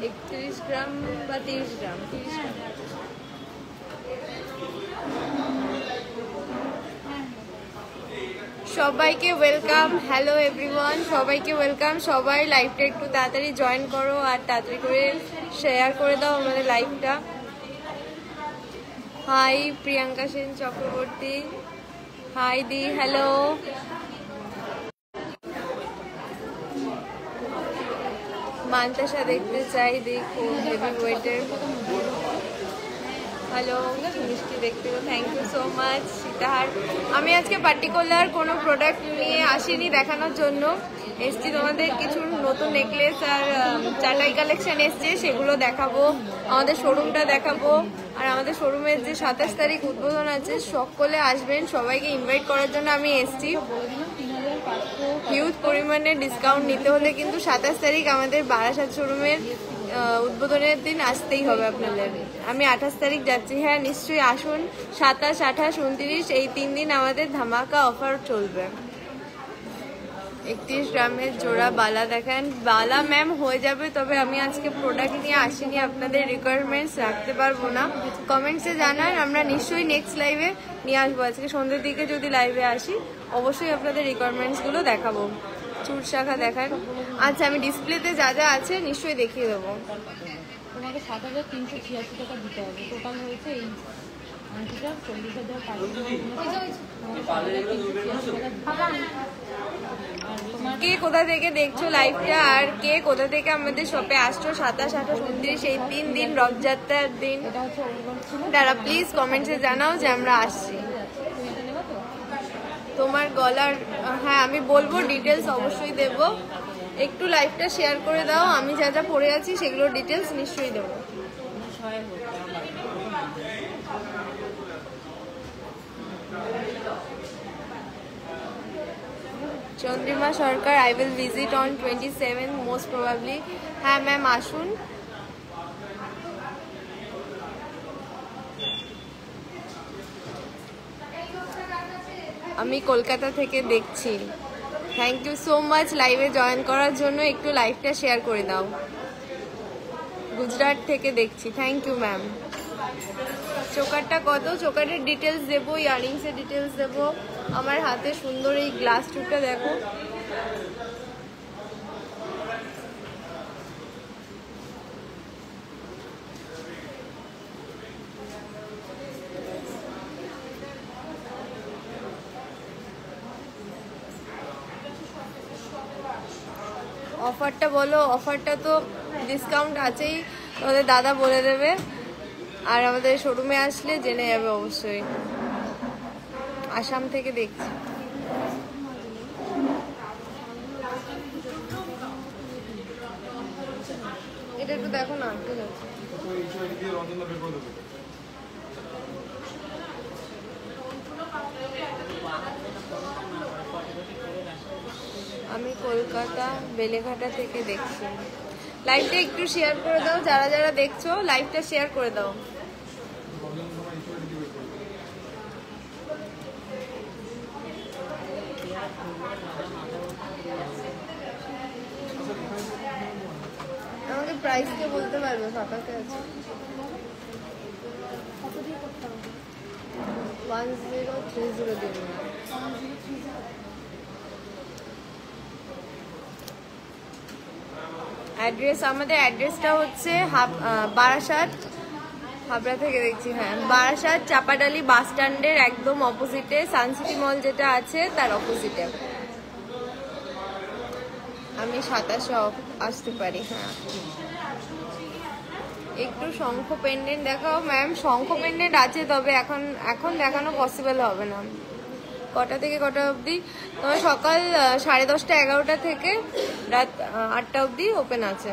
31 গ্রাম বা 30 গ্রাম। সবাইকে welcome. Hello everyone, সবাইকে ওয়েলকাম। সবাই লাইভটা একটু তাড়াতাড়ি জয়েন করো আর তাড়াতাড়ি করে শেয়ার করে দাও আমাদের লাইভটা। হাই প্রিয়াঙ্কা সেন চক্রবর্তী, হাই দি, হ্যালো। মান্তাসা দেখতে চাই, দেখো হেভি ওয়েটের। হ্যালো মিষ্টি দেখতে, থ্যাংক ইউ সো মাচ সীতাহার। আমি আজকে পার্টিকুলার কোনো প্রোডাক্ট নিয়ে আসিনি দেখানোর জন্য, এসছি তোমাদের কিছু নতুন নেকলেস আর চাটাই কালেকশন এসছে, সেগুলো দেখাবো, আমাদের শোরুমটা দেখাবো। আর আমাদের শোরুমের যে 27 তারিখ উদ্বোধন আছে, সকলে আসবেন, সবাইকে ইনভাইট করার জন্য আমি এসছি। হিউজ পরিমাণে ডিসকাউন্ট নিতে হলে কিন্তু 27 তারিখ আমাদের বারাসাত শোরুমের উদ্বোধনের দিন আসতেই হবে আপনাদের। আমি 28 তারিখ যাচ্ছি। হ্যাঁ নিশ্চয়ই আসুন। 27, 28, 29 এই 3 দিন আমাদের ধামাকা অফার চলবে। 31 গ্রামের জোড়া বালা দেখেন। বালা ম্যাম হয়ে যাবে, তবে আমি আজকে প্রোডাক্ট নিয়ে আসিনি, আপনাদের রিকোয়ারমেন্টস রাখতে পারবো না। কমেন্টসে জানান, আমরা নিশ্চয়ই নেক্সট লাইভে নিয়ে আসবো। আজকে সন্ধ্যের দিকে যদি লাইভে আসি অবশ্যই আপনাদের রিকোয়ারমেন্টসগুলো দেখাবো। চুর শাখা দেখান। আচ্ছা আমি ডিসপ্লেতে যা যা আছে নিশ্চয়ই দেখিয়ে দেবো। তোমাকে 7,386 টাকা দিতে হবে। টোটাল হয়েছে এই আংটিটা 40,000। কে কোথা থেকে দেখছো লাইভটা আর কে কোথা থেকে আমাদের শপে আসছো 27, 28, 29 এই 3 দিন রথযাত্রার দিন, তারা প্লিজ কমেন্টসে জানাও যে আমরা আসছি। তোমার গলার, হ্যাঁ আমি বলবো, ডিটেলস অবশ্যই দেব। একটু লাইভটা শেয়ার করে দাও, আমি যা যা পড়ে আছি সেগুলোর ডিটেলস নিশ্চয়ই দেবো। Chandrima Sarkar, I will visit on 27 most probably. হ্যাঁ ম্যাম আসুন। আমি কলকাতা থেকে দেখছি। থ্যাংক ইউ সো মাচ লাইভে জয়েন করার জন্য। একটু লাইভটা শেয়ার করে দাও। গুজরাট থেকে দেখছি, থ্যাংক ইউ ম্যাম। চোকারটা কত? চোকারের ডিটেলস দেবো, ইয়ারিংসের ডিটেলস দেবো। আমার হাতে সুন্দর এই গ্লাস টুকটা দেখো। অফারটা বলো। অফারটা তো ডিসকাউন্ট আছেই, তোমাদের দাদা বলে দেবে, আর আমাদের শোরুমে আসলে জেনে যাবে অবশ্যই। আসাম থেকে দেখছি। এটা একটু দেখো না, ঠিক আছে। আমি কলকাতা বেলেঘাটা থেকে দেখছি। লাইভটা একটু শেয়ার করে দাও, যারা যারা দেখছো লাইভটা শেয়ার করে দাও। আমাকে প্রাইস কে বলতে পারবে? ফাঁকাতে আছে 1030 দিন। অ্যাড্রেস, আমাদের অ্যাড্রেসটা হচ্ছে বারাসাত, হাবড়া থেকে দেখছি। হ্যাঁ বারাসাত চাপাডালি বাস স্ট্যান্ডের একদম অপোজিটে, সানসিটি মল যেটা আছে তার অপোজিটে। আমি 27 আসতে পারি। হ্যাঁ একটু শঙ্খ পেন্ডেন্ট দেখাও ম্যাম। শঙ্খ পেন্ডেন্ট আছে, তবে এখন দেখানো পসিবল হবে না। কটা থেকে কটা অবধি? তোমার সকাল 10:30, 11টা থেকে রাত 8টা অবধি ওপেন আছে।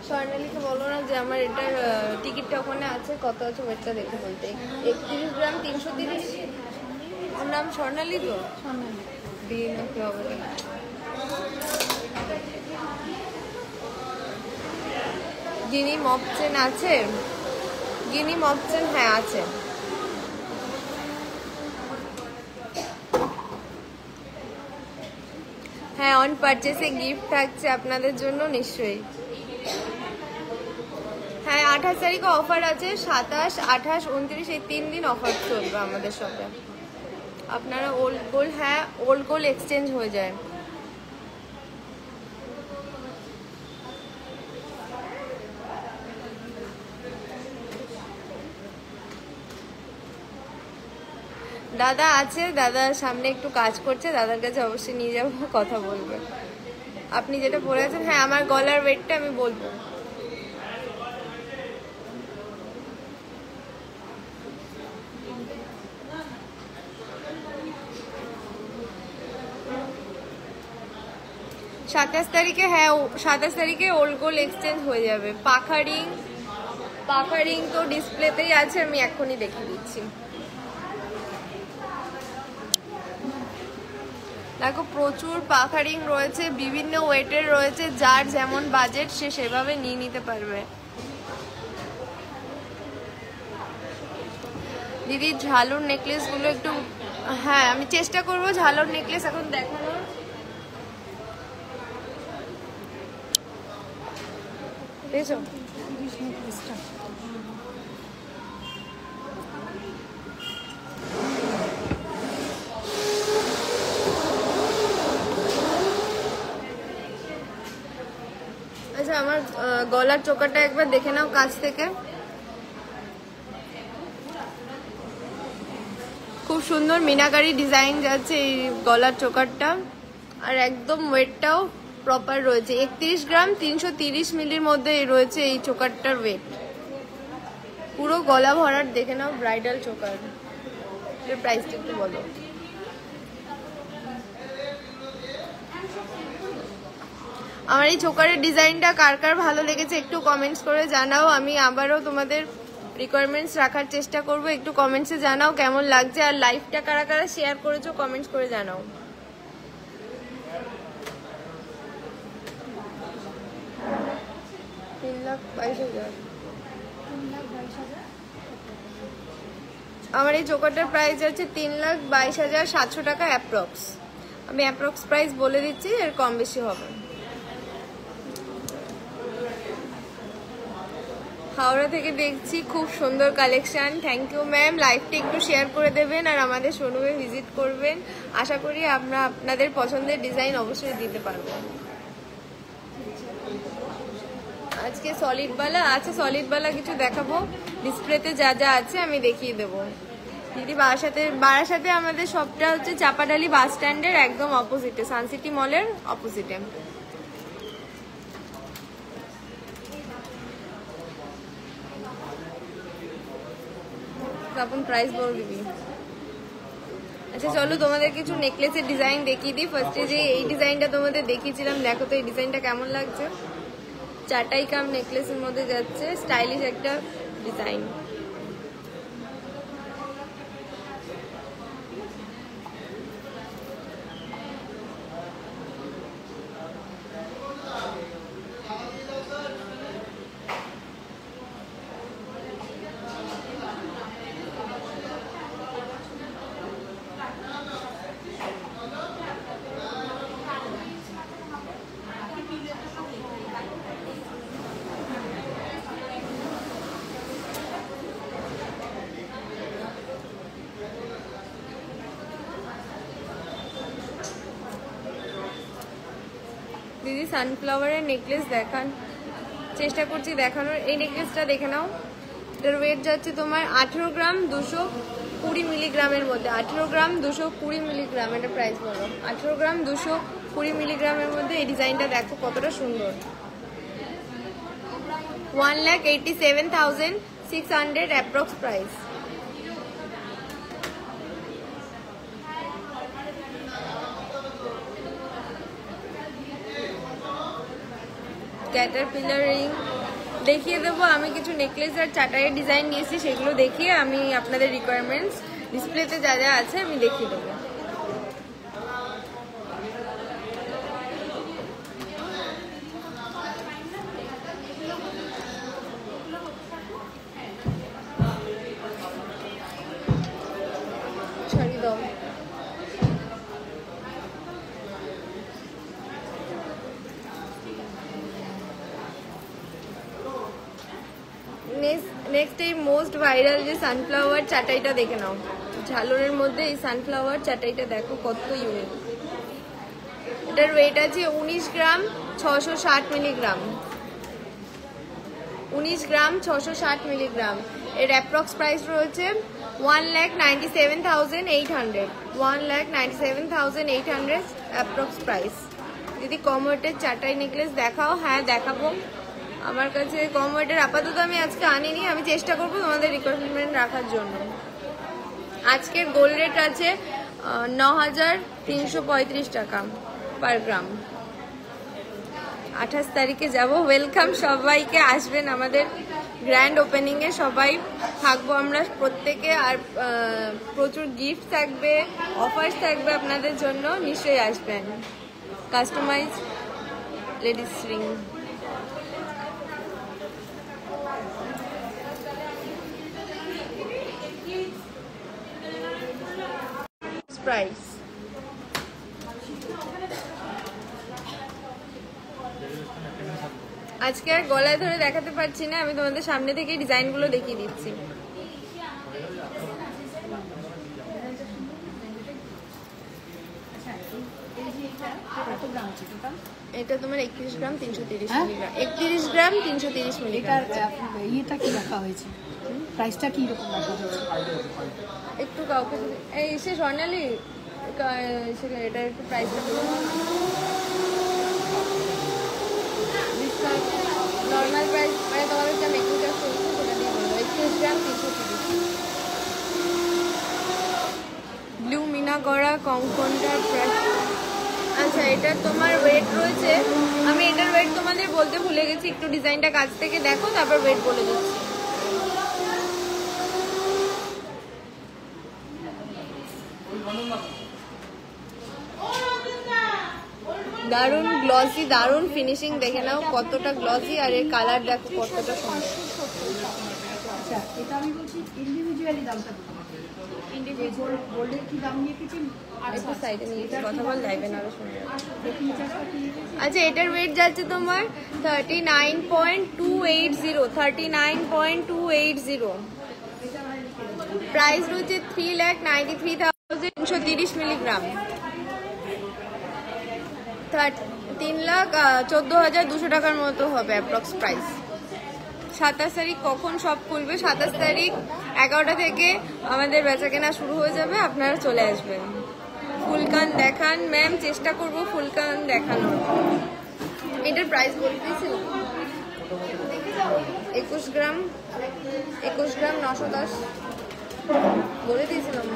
স্বর্ণালীকে বলো না যে আমার এটার টিকিটটা ওখানে আছে, কত আছে ওয়েটটা দেখে বলতে। 31 গ্রাম 330। ওর নাম স্বর্ণালী তো? দিয়ে নাকি হবে। গিনি মপচেন আছে? গিনি মপচেন হ্যাঁ আছে। হ্যাঁ, অন পারচেসে গিফট থাকছে আপনাদের জন্য নিশ্চয়ই। হ্যাঁ, 28 তারিখে অফার আছে। 27, 28, 29 এই 3 দিন অফার চলবে আমাদের শপে। আপনারা ওল্ড গোল্ড, হ্যাঁ ওল্ড গোল্ড এক্সচেঞ্জ হয়ে যায়। দাদা আছে, দাদা সামনে একটু কাজ করছে, দাদার কাছে অবশ্যই নিয়ে যাবো, কথা বলবে। আপনি যেটা পরে আছেন, হ্যাঁ আমার গলার ওয়েটটা আমি বলবো। সাতাশ তারিখে, হ্যাঁ 27 তারিখে ওল্ড গোল্ড এক্সচেঞ্জ হয়ে যাবে। পাখা রিং তো ডিসপ্লেতেই আছে, আমি এখনই দেখিয়ে দিচ্ছি। দেখো প্রচুর পাখা রিং রয়েছে, বিভিন্ন ওয়েটের রয়েছে, যার যেমন বাজেট সে সেভাবে নিয়ে নিতে পারবে। দিদি ঝালুর নেকলেস গুলো একটু, হ্যাঁ আমি চেষ্টা করবো ঝালুর নেকলেস এখন দেখানোর। বুঝেছো? আচ্ছা, আমার গলার চোকারটা একবার দেখে নাও কাছ থেকে। খুব সুন্দর মিনাকারি ডিজাইন যাচ্ছে এই গলার চোকারটা, আর একদম ওয়েটটাও প্রপার রয়েছে। 31 গ্রাম 330 মিলির মধ্যে রয়েছে এই চোকারটার ওয়েট। পুরো গলা ভরার দেখে নাও ব্রাইডাল চোকার। এর প্রাইসটা একটু বলো। আমার এই চোকারের ডিজাইনটা কার কার ভালো লেগেছে একটু কমেন্টস করে জানাও। আমি আবারও তোমাদের রিকোয়ারমেন্টস রাখার চেষ্টা করব, একটু কমেন্টসে জানাও কেমন লাগছে। আর লাইভটা কারা কারা শেয়ার করেছো কমেন্টস করে জানাও। আমার এই চোকারটার প্রাইস আছে 3,22,700 টাকা অ্যাপ্রক্স। আমি অ্যাপ্রক্স প্রাইস বলে দিচ্ছি, এর কম বেশি হবে। হাওড়া থেকে দেখছি, খুব সুন্দর কালেকশন। Thank you ma'am. লাইভটা একটু শেয়ার করে দেবেন আর আমাদের শোরুমে ভিজিট করবেন। আশা করি আমরা আপনাদের পছন্দের ডিজাইন অবশ্যই দিতে পারবো। আজকে সলিড বালা আছে, সলিড বালা কিছু দেখাবো। ডিসপ্লেতে যা যা আছে আমি দেখিয়ে দেবো। দিদি বারাসাতে আমাদের শপটা হচ্ছে চাপাডালি বাস স্ট্যান্ডের একদম অপোজিটে, সানসিটি মলের অপোজিটে। আপন প্রাইস বল দিবি। আচ্ছা চলো তোমাদের কিছু নেকলেসের ডিজাইন দেখিয়ে দিই। ফার্স্টে যে এই ডিজাইনটা তোমাদের দেখিয়েছিলাম, দেখো তো এই ডিজাইনটা কেমন লাগছে। চাটাই কাম নেকলেসের মধ্যে যাচ্ছে, স্টাইলিশ একটা ডিজাইন। দিদি সানফ্লাওয়ারের নেকলেস দেখান, চেষ্টা করছি দেখানোর। এই নেকলেসটা দেখে নাও, এটার ওয়েট যাচ্ছে তোমার 18 গ্রাম 220 মিলিগ্রামের মধ্যে। 18 গ্রাম 220 মিলিগ্রাম, এটা প্রাইস বলো। 18 গ্রাম 220 মিলিগ্রামের মধ্যে এই ডিজাইনটা দেখো কতটা সুন্দর। 1,87,600 অ্যাপ্রক্স প্রাইস। ক্যাটারপিলার রিং দেখিয়ে দেবো। আমি কিছু নেকলেস আর চাটাইয়ের ডিজাইন নিয়েছি, সেগুলো দেখিয়ে আমি আপনাদের রিকোয়ারমেন্টস ডিসপ্লেতে যা যা আছে আমি দেখিয়ে দেবো। ছাড়ি দাও। নেক্সট এই মোস্ট ভাইরাল যে সানফ্লাওয়ার চাটাইটা দেখে নাও। ঝালরের মধ্যে এই সানফ্লাওয়ার চাটাইটা দেখো কত ইউনিক। এটার ওয়েট আছে 19 গ্রাম 660 মিলিগ্রাম। 19 গ্রাম 660 মিলিগ্রাম। এর অ্যাপ্রক্স প্রাইস রয়েছে 1,97,800। 1,97,800 অ্যাপ্রক্স প্রাইস। যদি কম ওয়েটের চাটাই নেকলেস দেখাও, হ্যাঁ দেখাবো। আমার কাছে কম ওয়েটের আপাতত আমি আজকে আনিনি, আমি চেষ্টা করবো তোমাদের রিকোয়ারমেন্ট রাখার জন্য। আজকের গোল্ড রেট আছে 9,335 টাকা পার গ্রাম। 28 তারিখে যাব। ওয়েলকাম সবাইকে, আসবেন আমাদের গ্র্যান্ড ওপেনিংয়ে, সবাই থাকবো আমরা প্রত্যেকে। আর প্রচুর গিফট থাকবে, অফার্স থাকবে আপনাদের জন্য, নিশ্চয়ই আসবেন। Customise ladies ring price. আজকে আর গলায় ধরে দেখাতে পারছি না, আমি তোমাদের সামনে থেকে ডিজাইনগুলো দেখিয়ে দিচ্ছি। এটা তোমার 31 গ্রাম 330 মিলিগ্রাম। 31 গ্রাম 330 মিলিগ্রাম। ইয়েটা কি রাখা হয়েছে, প্রাইসটা কি রকম রাখা হয়েছে? একটু কাউকে এই সে স্বর্ণালী এটা একটু প্রাইসটা নর্মাল প্রাইস, মানে তোমাদের যা মেকিং চার্জ চলছে সেটা দিয়ে বলবো। 31 গ্রাম 330। ব্লু মিনা করা কঙ্কনটার প্রাইস। আচ্ছা, এটা তোমার ওয়েট রয়েছে, আমি এটার ওয়েট তোমাদের বলতে ভুলে গেছি, একটু ডিজাইনটা কাছ থেকে দেখো তারপর ওয়েট বলে দিচ্ছি। দারুন গ্লসি, দারুন ফিনিশিং, দেখে নাও কতটা গ্লসি, আর এর কালার দেখো কতটা সুন্দর। আচ্ছা, এটা আমি বলছি ইন্ডিভিজুয়ালি দামটা ইন্ডিভিজুয়াল গোল্ডের কি দাম নিয়েছি? একটু সাইডে নিয়ে কথা বল, লাইভে না আরো শুনবে। আচ্ছা, এটার ওয়েট যাচ্ছে তোমার 39.280। 39.280। প্রাইস রয়েছে 3,93,330 মিলিগ্রাম। 3,14,200 টাকার মতো হবে অ্যাপ্রক্স প্রাইস। 27 তারিখ কখন সব খুলবে? 27 তারিখ 11টা থেকে আমাদের বেচাকেনা শুরু হয়ে যাবে, আপনারা চলে আসবেন। ফুলকান দেখান ম্যাম, চেষ্টা করব ফুলকান দেখানোর। এটার প্রাইস বলে দিয়েছিল 21 গ্রাম 910 বলে দিয়েছিলাম।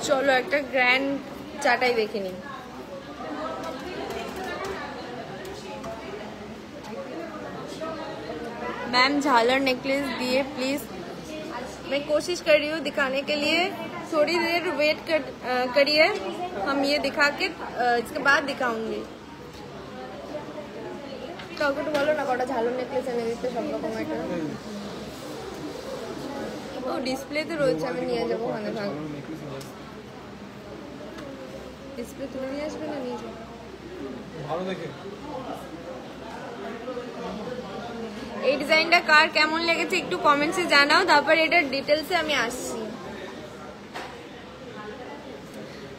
চলো একটা গ্র্যান্ড চাটাই দেখে নিই। मैम झालर नेकलेस दिए प्लीज। मैं कोशिश कर रही हूँ दिखाने के लिए, थोड़ी देर वेट करिए, हम ये दिखा के इसके बाद दिखाऊंगी। কাউকে তো বলো না কটা ঝালর নেকলেস এনে দিতে, সব রকম একটা। ও ডিসপ্লেতে রয়েছে, আমি নিয়ে যাবো ওখানে ভাগ। ডিসপ্লে তুলে নিয়ে আসবে না নিয়ে যাবো ভালো দেখে। এই ডিজাইনটা কার কেমন লেগেছে একটু কমেন্টসে জানাও, তারপর এটার ডিটেলসে আমি আসছি।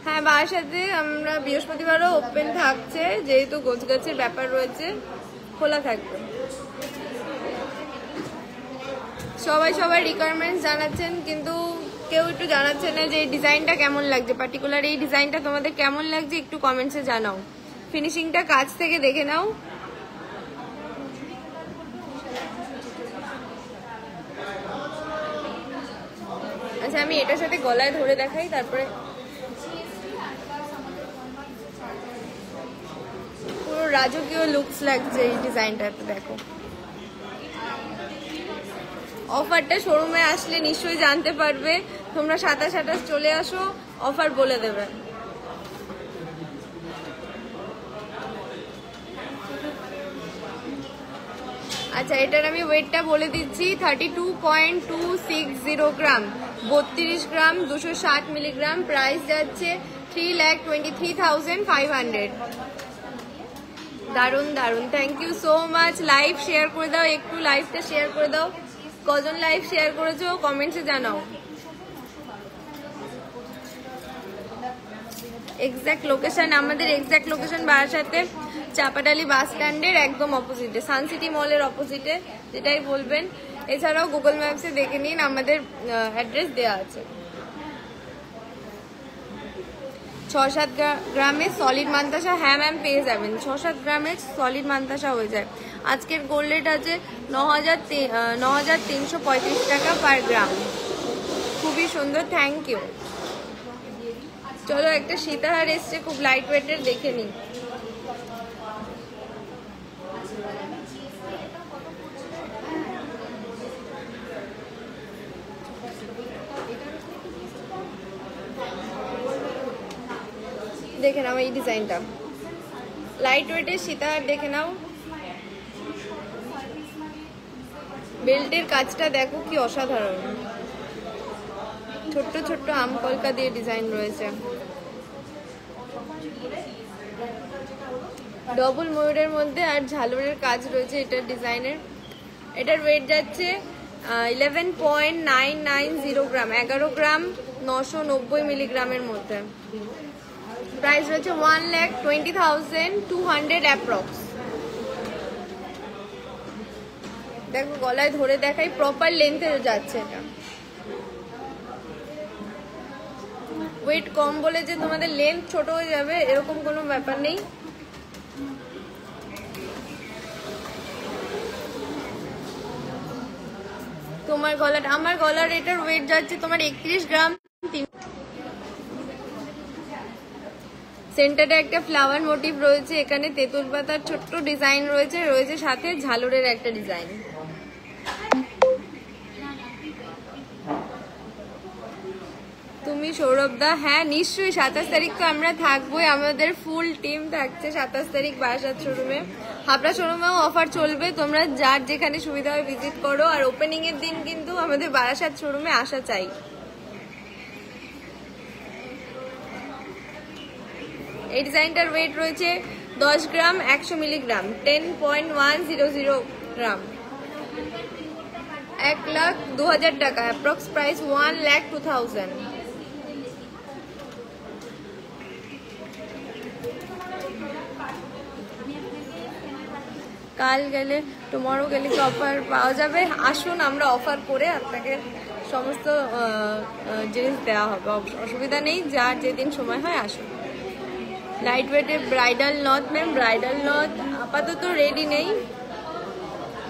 হ্যাঁ, বাসাতে আমরা বৃহস্পতিবারও ওপেন থাকছে, যেহেতু গোছগাছের ব্যাপার রয়েছে, খোলা থাকবে। সবাই সবার রিকোয়ারমেন্টস জানাচ্ছেন, কিন্তু কেউ একটু জানাচ্ছে না যে এই ডিজাইনটা কেমন লাগছে, পার্টিকুলার এই ডিজাইনটা তোমাদের কেমন লাগছে একটু কমেন্টসে জানাও। ফিনিশিংটা কাছ থেকে দেখে নাও। আচ্ছা আমি এটার সাথে গলায় ধরে দেখাই, তারপরে পুরো রাজকীয় লুকস লাগছে এই ডিজাইনটাতে। দেখো অফারটা শোরুমে আসলে নিশ্চয়ই জানতে পারবে, তোমরা 27 চলে আসো, অফার বলে দেবে। আচ্ছা এটার আমি ওয়েটটা বলে দিচ্ছি, 32.260 গ্রাম, 32 গ্রাম, 260 মিলিগ্রাম। প্রাইস যাচ্ছে 3,23,500। দারুন দারুন, thank you so much. Live share করে দাও, একটু লাইভটা শেয়ার করে দাও। কজন লাইভ শেয়ার করেছো কমেন্টসে জানাও। এক্সাক্ট লোকেশন, আমাদের এক্সাক্ট লোকেশন বারাসাতে চাপাডালি বাস স্ট্যান্ডের একদম অপোজিটে, সানসিটি মলের অপোজিটে, যেটাই বলবেন। এছাড়াও গুগল ম্যাপসে দেখে নিন, আমাদের অ্যাড্রেস দেওয়া আছে। 6-7 গ্রামে সলিড মান্তাসা, হ্যাঁ ম্যাম পেয়ে যাবেন, 6-7 গ্রামে সলিড মান্তাসা হয়ে যায়। আজকের গোল্ড রেট আছে 9,335 টাকা পার গ্রাম। খুবই সুন্দর, থ্যাংক ইউ। চলো একটা সীতাহার এসছে খুব লাইট ওয়েটের, দেখে নিই। দেখে নাও এই ডিজাইনটা, লাইট ওয়েটের সীতাহার, দেখে নাও। বেল্টের কাজটা দেখো কি অসাধারণ, ছোট্ট ছোট্ট আমকলকা দিয়ে ডিজাইন রয়েছে। ডবল ময়ূরের মধ্যে আর ঝালরের কাজ রয়েছে এটার ডিজাইনের। এটার ওয়েট যাচ্ছে 11.990 গ্রাম, 11 গ্রাম 990 মিলিগ্রামের মধ্যে। প্রাইস রয়েছে 1,20,200 অ্যাপ্রক্স। দেখো গলায় ধরে দেখাই, প্রপার লেন্থে যাচ্ছে এটা। ওয়েট কম বলে যে তোমাদের লেন্থ ছোট হয়ে যাবে এরকম কোনো ব্যাপার নেই। তোমার গলাটা, আমার গলার এটার ওয়েট যাচ্ছে তোমার 31 গ্রাম। সেন্টারে একটা ফ্লাওয়ার মোটিভ রয়েছে, এখানে তেঁতুল পাতার ছোট্ট ডিজাইন রয়েছে, রয়েছে সাথে ঝালরের একটা ডিজাইন। তুমি সৌরভ দা, হ্যাঁ নিশ্চয়ই 27 তারিখ তো আমরা থাকবোই, আমাদের ফুল টিম থাকছে 27 তারিখ বারাসাত শোরুমে। হাবড়া শোরুমেও অফার চলবে, তোমরা যার যেখানে সুবিধা হয় ভিজিট করো। আর ওপেনিং এর দিন কিন্তু আমাদের বারাসাত শোরুমে আসা চাই। এই ডিজাইনটার ওয়েট রয়েছে 10 গ্রাম 100 মিলিগ্রাম, 10.100 গ্রাম, 1,02,000 টাকা। Approx price 1,02,000। কাল গেলে টুমরো গেলে কি অফার পাওয়া যাবে? আসুন, আমরা অফার করে আপনাকে সমস্ত জিনিস দেওয়া হবে, অসুবিধা নেই। যার যেদিন সময় হয় আসুন। লাইট ওয়েটের ব্রাইডাল নথ, ম্যাম ব্রাইডাল নথ আপাতত রেডি নেই,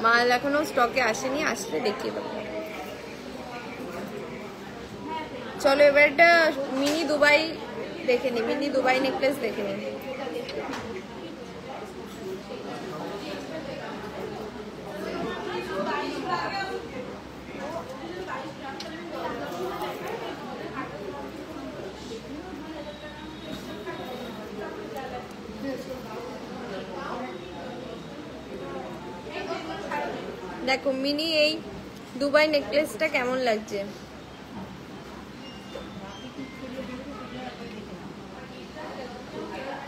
মাল এখনো স্টকে আসেনি, আসলে দেখিয়ে দেবো। চলো এবার একটা মিনি দুবাই দেখে নি, মিনি দুবাই নেকলেস দেখে নি। দেখো মিনি এই দুবাই নেকলেসটা কেমন লাগছে।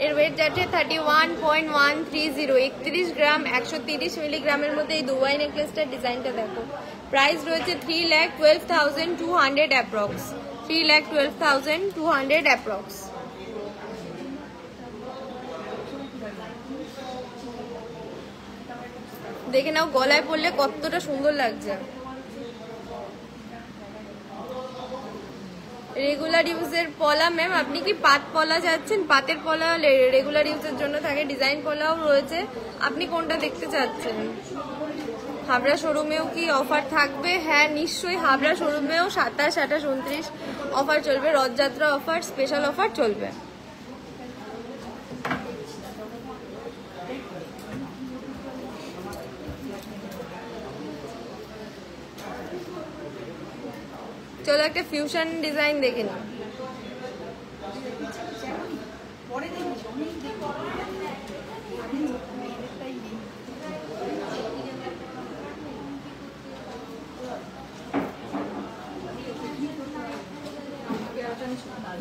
এর ওয়েট যাচ্ছে 31.130, 31 গ্রাম 130 মিলিগ্রামের মধ্যে এই দুবাই নেকলেসটার ডিজাইনটা দেখো। প্রাইস রয়েছে 3,12,200 অ্যাপ্রক্স, 3,12,200 অ্যাপ্রক্স। দেখে নাও গলায় পরলে কতটা সুন্দর লাগছে। রেগুলার ইউজের পলা, ম্যাম আপনি কি পাত পলা চাচ্ছেন? পাতের পলা রেগুলার ইউজের জন্য থাকে, ডিজাইন পলাও রয়েছে, আপনি কোনটা দেখতে চাচ্ছেন? হাবড়া শোরুমেও কি অফার থাকবে? হ্যাঁ নিশ্চয়ই, হাবড়া শোরুমেও 27, 28, 29 অফার চলবে, রথযাত্রা অফার, স্পেশাল অফার চলবে। চলো একটা ফিউশন ডিজাইন দেখে নিই।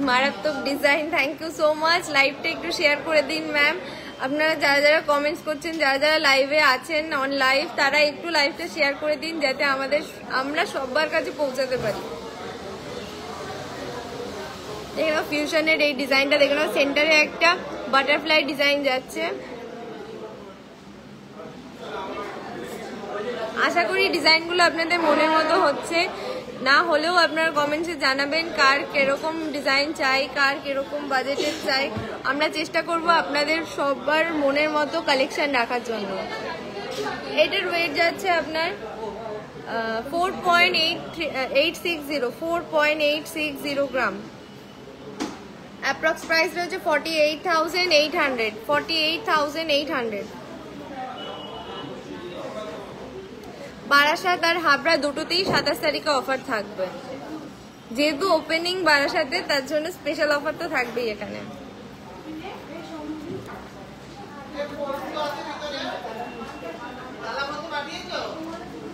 মারাত্মক design, thank you so much. লাইভটা একটু শেয়ার করে দিন ম্যাম। আপনারা যারা যারা কমেন্টস করছেন, যারা যারা লাইভে আছেন অন লাইভ, তারা একটু লাইভটা শেয়ার করে দিন যাতে আমরা সবার কাছে পৌঁছাতে পারি। দেখে নাও ফিউশনের এই ডিজাইনটা, দেখে নাও সেন্টারে একটা বাটারফ্লাই ডিজাইন যাচ্ছে। আশা করি ডিজাইনগুলো আপনাদের মনের মতো হচ্ছে, না হলেও আপনারা কমেন্টসে জানাবেন কার কিরকম ডিজাইন চাই, কার কিরকম বাজেটের চাই। আমরা চেষ্টা করব আপনাদের সবার মনের মতো কালেকশন রাখার জন্য। এটার ওয়েট যাচ্ছে আপনার 4.860 গ্রাম। অ্যাপ্রক্স প্রাইস রয়েছে 48,800। বারাসাত আর হাবড়া দুটোতেই 27 তারিখে অফার থাকবে। যেহেতু ওপেনিং বারাসাতে, তার জন্য স্পেশাল অফার তো থাকবেই এখানে।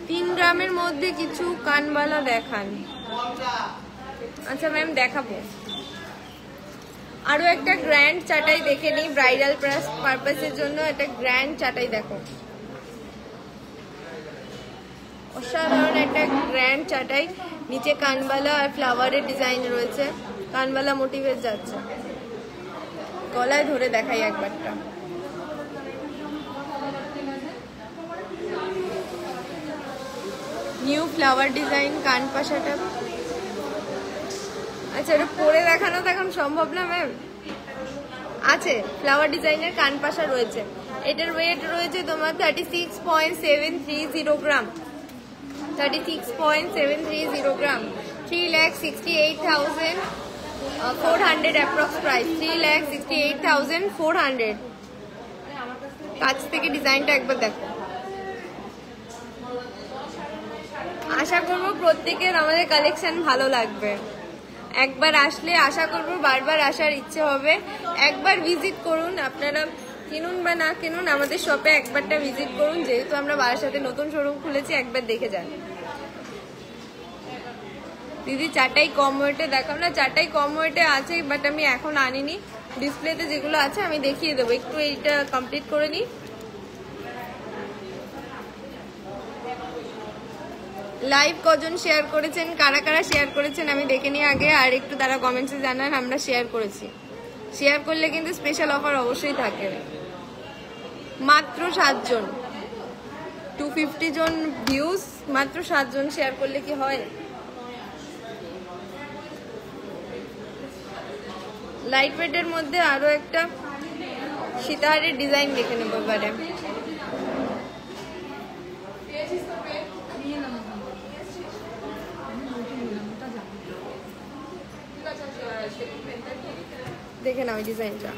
তিন গ্রামের মধ্যে কিছু কানবালা দেখান। আচ্ছা ম্যাম দেখাবো। আরো একটা গ্র্যান্ড চাটাই দেখে নিই, ব্রাইডাল পারপাসের জন্য একটা গ্র্যান্ড চাটাই দেখো। অসাধারণ একটা গ্র্যান্ড চাটাই, নিচে কানবালা আর ফ্লাওয়ারের ডিজাইন রয়েছে, কানবালা মোটিভের যাচ্ছে। গলায় ধরে দেখাই একবারটা। নিউ ফ্লাওয়ার ডিজাইন কান পাশাটা। আচ্ছা এটা পরে দেখানো তো এখন সম্ভব না ম্যাম। আছে ফ্লাওয়ার ডিজাইনের কান পাশা রয়েছে। এটার ওয়েট রয়েছে তোমার 36.730 গ্রাম। 36.730 গ্রাম। 3,68,400 অ্যাপ্রক্স প্রাইস। 3,68,400। কাছ থেকে ডিজাইনটা একবার দেখো। আশা করবো প্রত্যেকের আমাদের কালেকশন ভালো লাগবে। একবার আসলে আশা করবো বারবার আসার ইচ্ছে হবে। একবার ভিজিট করুন, আপনারা কিনুন বা না কিনুন, আমাদের শপে একবারটা ভিজিট করুন। যেহেতু আমরা বারাসাতে নতুন শোরুম খুলেছি, একবার দেখে যান। দিদি চাটাই কম ওয়েটে দেখাও না। চাটাই কম ওয়েটে আছে, বাট আমি এখন আনিনি। ডিসপ্লেতে যেগুলো আছে আমি দেখিয়ে দেবো। একটু এইটা কমপ্লিট করে নিই। লাইভ কজন শেয়ার করেছেন, কারা কারা শেয়ার করেছেন আমি দেখে নিই আগে, আর একটু তারা কমেন্টসে জানান আমরা শেয়ার করেছি। শেয়ার করলে কিন্তু স্পেশাল অফার অবশ্যই থাকে। মাত্র 7 জন, 250 জন ভিউজ, মাত্র 7 জন শেয়ার করলে কি হয়? লাইট ওয়েটের মধ্যে আরো একটা সীতাহারের ডিজাইন দেখে নেবো এবারে। দেখে নাও ডিজাইনটা।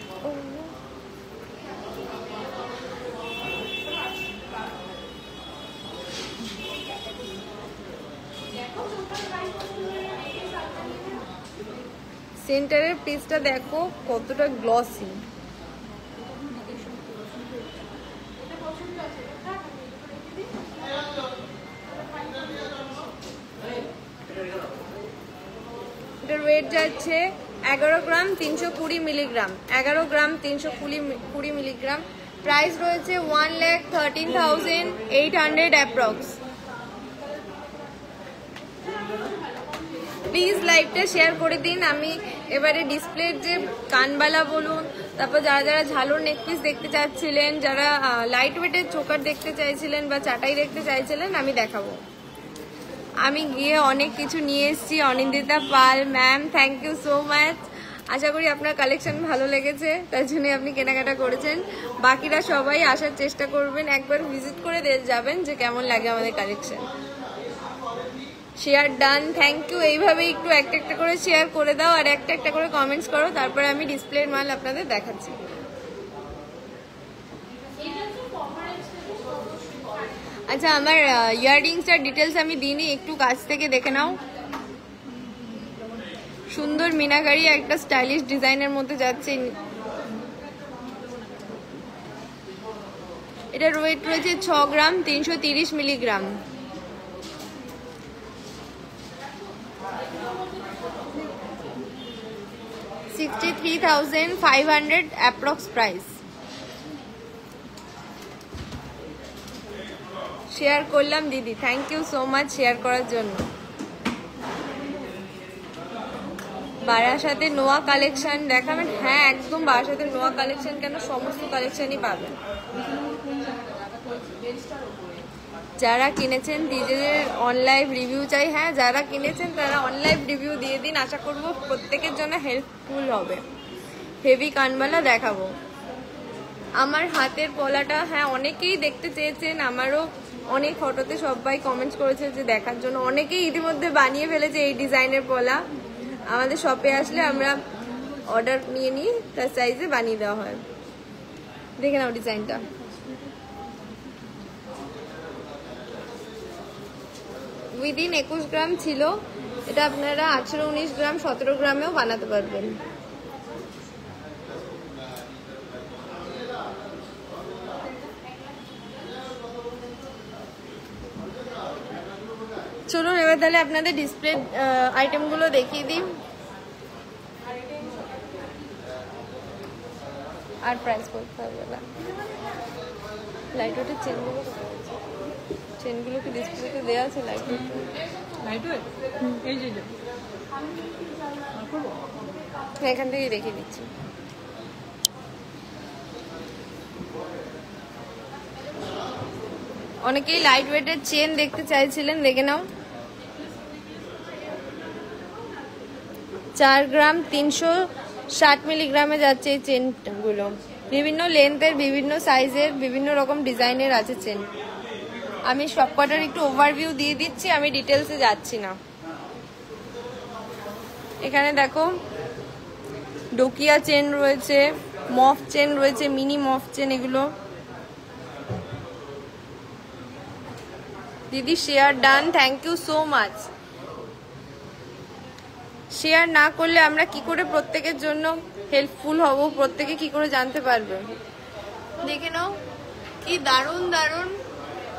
সেন্টারের পিসটা দেখো কতটা গ্লসি। এটার ওয়েট যাচ্ছে 11 গ্রাম 320 মিলিগ্রাম। 11 গ্রাম 320 মিলিগ্রাম। প্রাইস রয়েছে 1,13,800 অ্যাপ্রক্স। প্লিজ লাইভটা শেয়ার করে দিন। আমি এবারে ডিসপ্লের যে কানবালা বলুন, তারপর যারা যারা ঝালোর নেকপিস দেখতে চাচ্ছিলেন, যারা লাইট ওয়েটের চোকার দেখতে চাইছিলেন বা চাটাই দেখতে চাইছিলেন, আমি দেখাবো। আমি গিয়ে অনেক কিছু নিয়ে এসেছি। Anindita Pal ma'am, thank you so much. আশা করি আপনার কালেকশন ভালো লেগেছে, তার জন্য আপনি কেনাকাটা করেছেন। বাকিরা সবাই আসার চেষ্টা করবেন, একবার ভিজিট করে যাবেন যে কেমন লাগে আমাদের collection. Share done, thank you. এইভাবে একটু একটা একটা করে শেয়ার করে দাও আর একটা একটা করে কমেন্টস করো, তারপরে আমি ডিসপ্লের মাল আপনাদের দেখাচ্ছি। আচ্ছা, আমার ইয়াররিংসটার ডিটেলস আমি দিইনি, একটু কাছ থেকে দেখে নাও। সুন্দর মিনাকারি একটা স্টাইলিশ ডিজাইনের মধ্যে যাচ্ছে। এটার ওয়েট রয়েছে 6 gram 330 milligram. $63,500 approx price. Share করলাম দিদি, thank you so much share করার জন্য। বারাসাতে নোয়া কালেকশন দেখাবেন? হ্যাঁ একদম, বারাসাতে নোয়া কালেকশন কেন, সমস্ত কালেকশনই পাবেন। যারা কিনেছেন নিজেদের অনলাইন রিভিউ চাই। হ্যাঁ, যারা কিনেছেন তারা অনলাইন রিভিউ দিয়ে দিন, আশা করব প্রত্যেকের জন্য হেল্পফুল হবে। হেভি কানবালা দেখাবো। আমার হাতের পলাটা, হ্যাঁ অনেকেই দেখতে চেয়েছেন, আমারও অনেক ফটোতে সবাই কমেন্টস করেছে যে দেখার জন্য। অনেকেই ইতিমধ্যে বানিয়ে ফেলেছে এই ডিজাইনের পলা। আমাদের শপে আসলে আমরা অর্ডার নিয়ে নিই, তার সাইজে বানিয়ে দেওয়া হয়। দেখে নাও ডিজাইনটা। উইদিন 21 গ্রাম ছিল, এটা আপনারা 18, 19 গ্রাম, 17 গ্রামেও বানাতে পারবেন। চলুন এবার তাহলে আপনাদের ডিসপ্লে আইটেমগুলো দেখিয়ে দিই আর প্রাইস বলতে হবে না। লাইট ওয়েটের চেনগুলো কি ডিসপ্লেতে দেওয়া আছে? লাইট ওয়েট এই যে এখান থেকে দেখিয়ে দিচ্ছি। অনেকেই লাইট ওয়েটের চেন দেখতে চাইছিলেন, দেখে নাও। 4 গ্রাম 360 মিলিগ্রামে যাচ্ছে এই চেনগুলো। বিভিন্ন লেন্থের, বিভিন্ন সাইজের, বিভিন্ন রকম ডিজাইনের আছে চেন। আমি সবকটার একটু ওভারভিউ দিয়ে দিচ্ছি, আমি ডিটেলসে যাচ্ছি না। এখানে দেখো ডোকিয়া চেন রয়েছে, মফ চেন রয়েছে, মিনি মফ চেন। এগুলো দিদি share done, thank you so much. Share না করলে আমরা কি করে প্রত্যেকের জন্য হেল্পফুল হব, প্রত্যেকে কি করে জানতে পারবে? দেখে নাও কি দারুণ দারুণ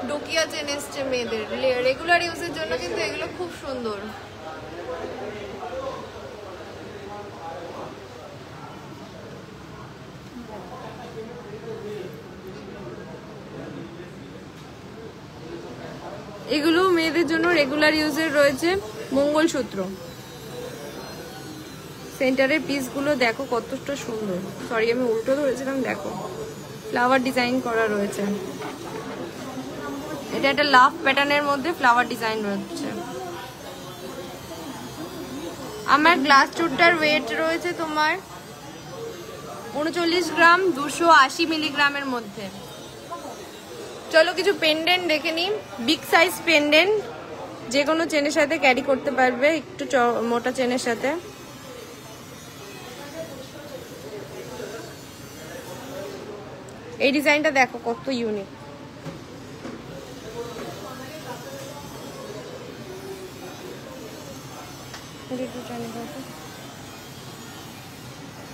ডোকিয়া চেন এসছে মেয়েদের রেগুলার ইউজের জন্য, কিন্তু এগুলো খুব সুন্দর। এগুলো মেয়েদের জন্য রেগুলার ইউজের রয়েছে। মঙ্গলসূত্র সেন্টারের পিসগুলো দেখো কতটা সুন্দর। সরি আমি উল্টো ধরেছিলাম, দেখো ফ্লাওয়ার ডিজাইন করা রয়েছে। এটা একটা লাভ প্যাটার্নের মধ্যে ফ্লাওয়ার ডিজাইন রয়েছে। আমার গ্লাস চুটটার ওয়েট রয়েছে তোমার 39 গ্রাম 280 মিলিগ্রামের মধ্যে। চলো কিছু পেন্ডেন্ট দেখে নিই। বিগ সাইজ পেন্ডেন্ট, যে কোনো চেনের সাথে ক্যারি করতে পারবে, একটু মোটা চেনের সাথে। এই ডিজাইনটা দেখো কত ইউনিক।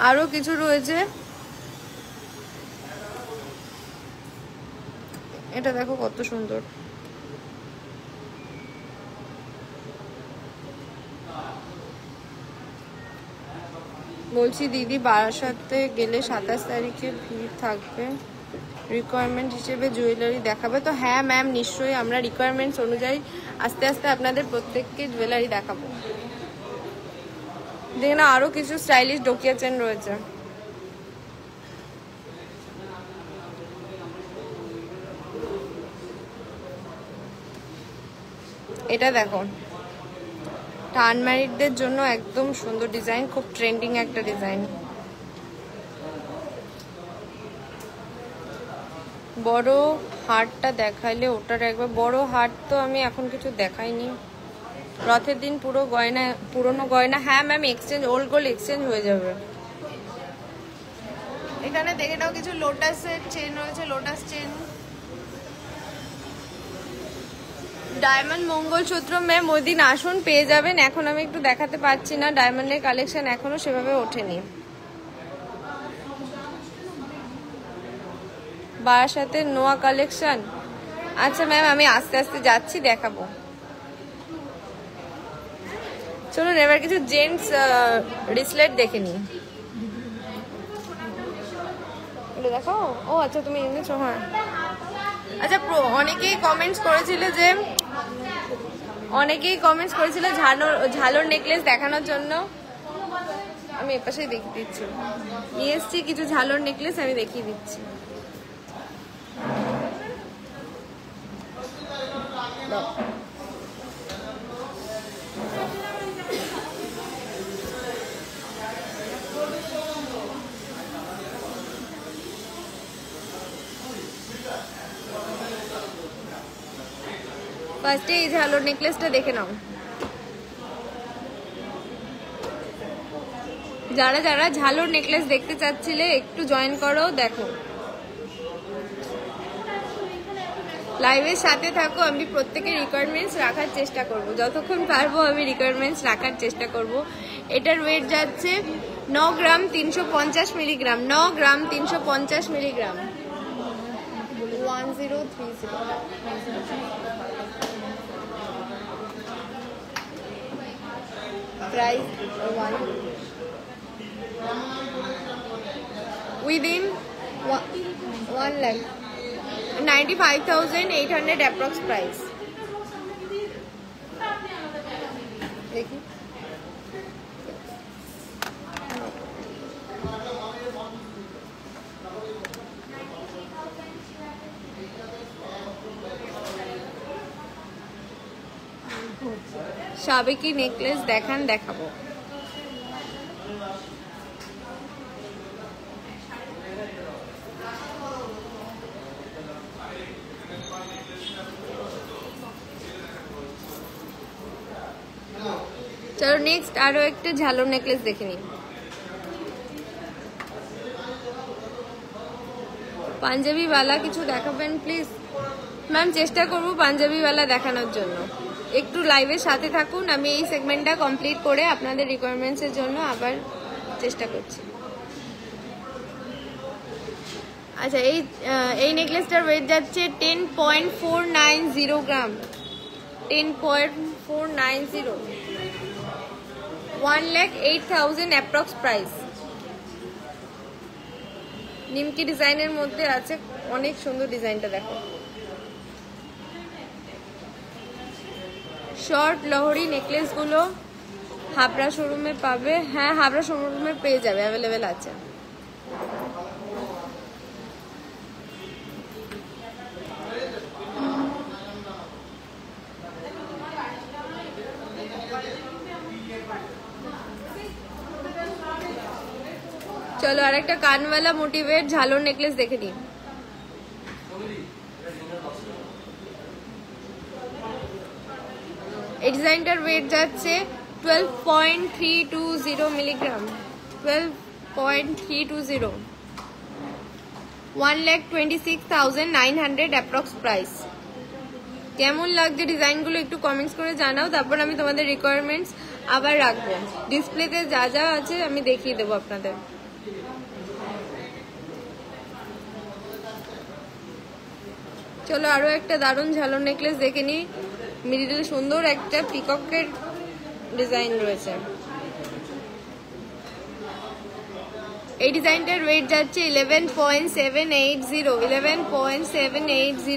আরো কিছু রয়েছে, এটা দেখো কত সুন্দর। বলছি দিদি বারাসাতে গেলে 27 তারিখে ভিড় থাকবে, রিকোয়ারমেন্ট হিসেবে জুয়েলারি দেখাবে তো? হ্যাঁ ম্যাম নিশ্চয়ই, আমরা রিকোয়ারমেন্টস অনুযায়ী আস্তে আস্তে আপনাদের প্রত্যেককে জুয়েলারি দেখাবো। দেখুন আরো কিছু স্টাইলিশ ডোকিয়া চেন রয়েছে। এটা দেখো আনম্যারিডদের জন্য একদম সুন্দর ডিজাইন, খুব ট্রেন্ডিং একটা ডিজাইন। বড় হারটা দেখাইলে ওটার একবার, বড় হার তো আমি এখন কিছু দেখাইনি। রথের দিন পুরো গয়না, পুরনো গয়না, হ্যাঁ ma'am exchange, old gold exchange হয়ে যাবে। এখানে দেখে নাও কিছু লোটাসের চেন রয়েছে, lotus chain, diamond mangalsutra. Ma'am ওই দিন আসুন পেয়ে যাবেন, এখন আমি একটু দেখাতে পারছি না, ডায়মন্ডের কালেকশন এখনো সেভাবে ওঠেনি। বারাসাতের নোয়া কালেকশন, আচ্ছা ম্যাম আমি আস্তে আস্তে যাচ্ছি, দেখাবো। চলুন এবার কিছু জেন্টস রিসলেট দেখে নিই। দেখো, ও আচ্ছা তুমি এনেছো, হ্যাঁ আচ্ছা। অনেকেই কমেন্টস করেছিল ঝালোর নেকলেস দেখানোর জন্য, আমি এপাশেই দেখিয়ে দিচ্ছি। নিয়ে এসছি কিছু ঝালোর নেকলেস, আমি দেখিয়ে দিচ্ছি। ফার্স্টে এই ঝালোর নেকলেসটা দেখে নাও। যারা যারা ঝালোর নেকলেস দেখতে চাচ্ছিলে একটু জয়েন করো, দেখো লাইভের সাথে থাকো। আমি প্রত্যেকের রিকোয়ারমেন্টস রাখার চেষ্টা করব, যতক্ষণ পারবো আমি রিকোয়ারমেন্টস রাখার চেষ্টা করব। এটার ওয়েট যাচ্ছে 9 গ্রাম 350 মিলিগ্রাম, 9 গ্রাম 350 milligram, 1030। Price within 1 lakh 95,800 approx price। দেখি সাবেকি নেকলেস দেখান, দেখাবো। চলো নেক্সট আরো একটা ঝালোর নেকলেস দেখে নিই। পাঞ্জাবি ওয়ালা কিছু দেখাবেন প্লিজ। ম্যাম চেষ্টা করবো পাঞ্জাবি ওয়ালা দেখানোর জন্য, একটু লাইভের সাথে থাকুন। আমি এই সেগমেন্টটা কমপ্লিট করে আপনাদের রিকোয়ারমেন্টস এর জন্য আবার চেষ্টা করছি। আচ্ছা এই নেকলেসটার ওয়েট যাচ্ছে 10.490 গ্রাম, 10.490, 1,08,000 অ্যাপ্রক্স প্রাইস। নিমকি ডিজাইনের মধ্যে আছে, অনেক সুন্দর ডিজাইনটা দেখো। শর্ট লহরি নেকলেস গুলো হাবড়া শোরুমে পাবে, হ্যাঁ হাবড়া শোরুমে পেয়ে যাবে, অ্যাভেলেবেল আছে। চলো আর একটা কানওয়ালা মোটিভের ঝালোর নেকলেস দেখে নিই। এই ডিজাইনটার ওয়েট যাচ্ছে 12.320 মিলিগ্রাম, 12.320, 1,26,900 অ্যাপ্রক্স প্রাইস। কেমন লাগছে ডিজাইনগুলো একটু কমেন্টস করে জানাও, তারপর আমি তোমাদের রিকোয়ারমেন্টস আবার রাখবো। ডিসপ্লেতে যা যা আছে আমি দেখিয়ে দেবো আপনাদের। চলো আরো একটা দারুণ ঝালোর নেকলেস দেখে নিই। মিডিলে সুন্দর একটা পিককের ডিজাইন রয়েছে। এই ডিজাইনটার ওয়েট যাচ্ছে 11.780, 11.780,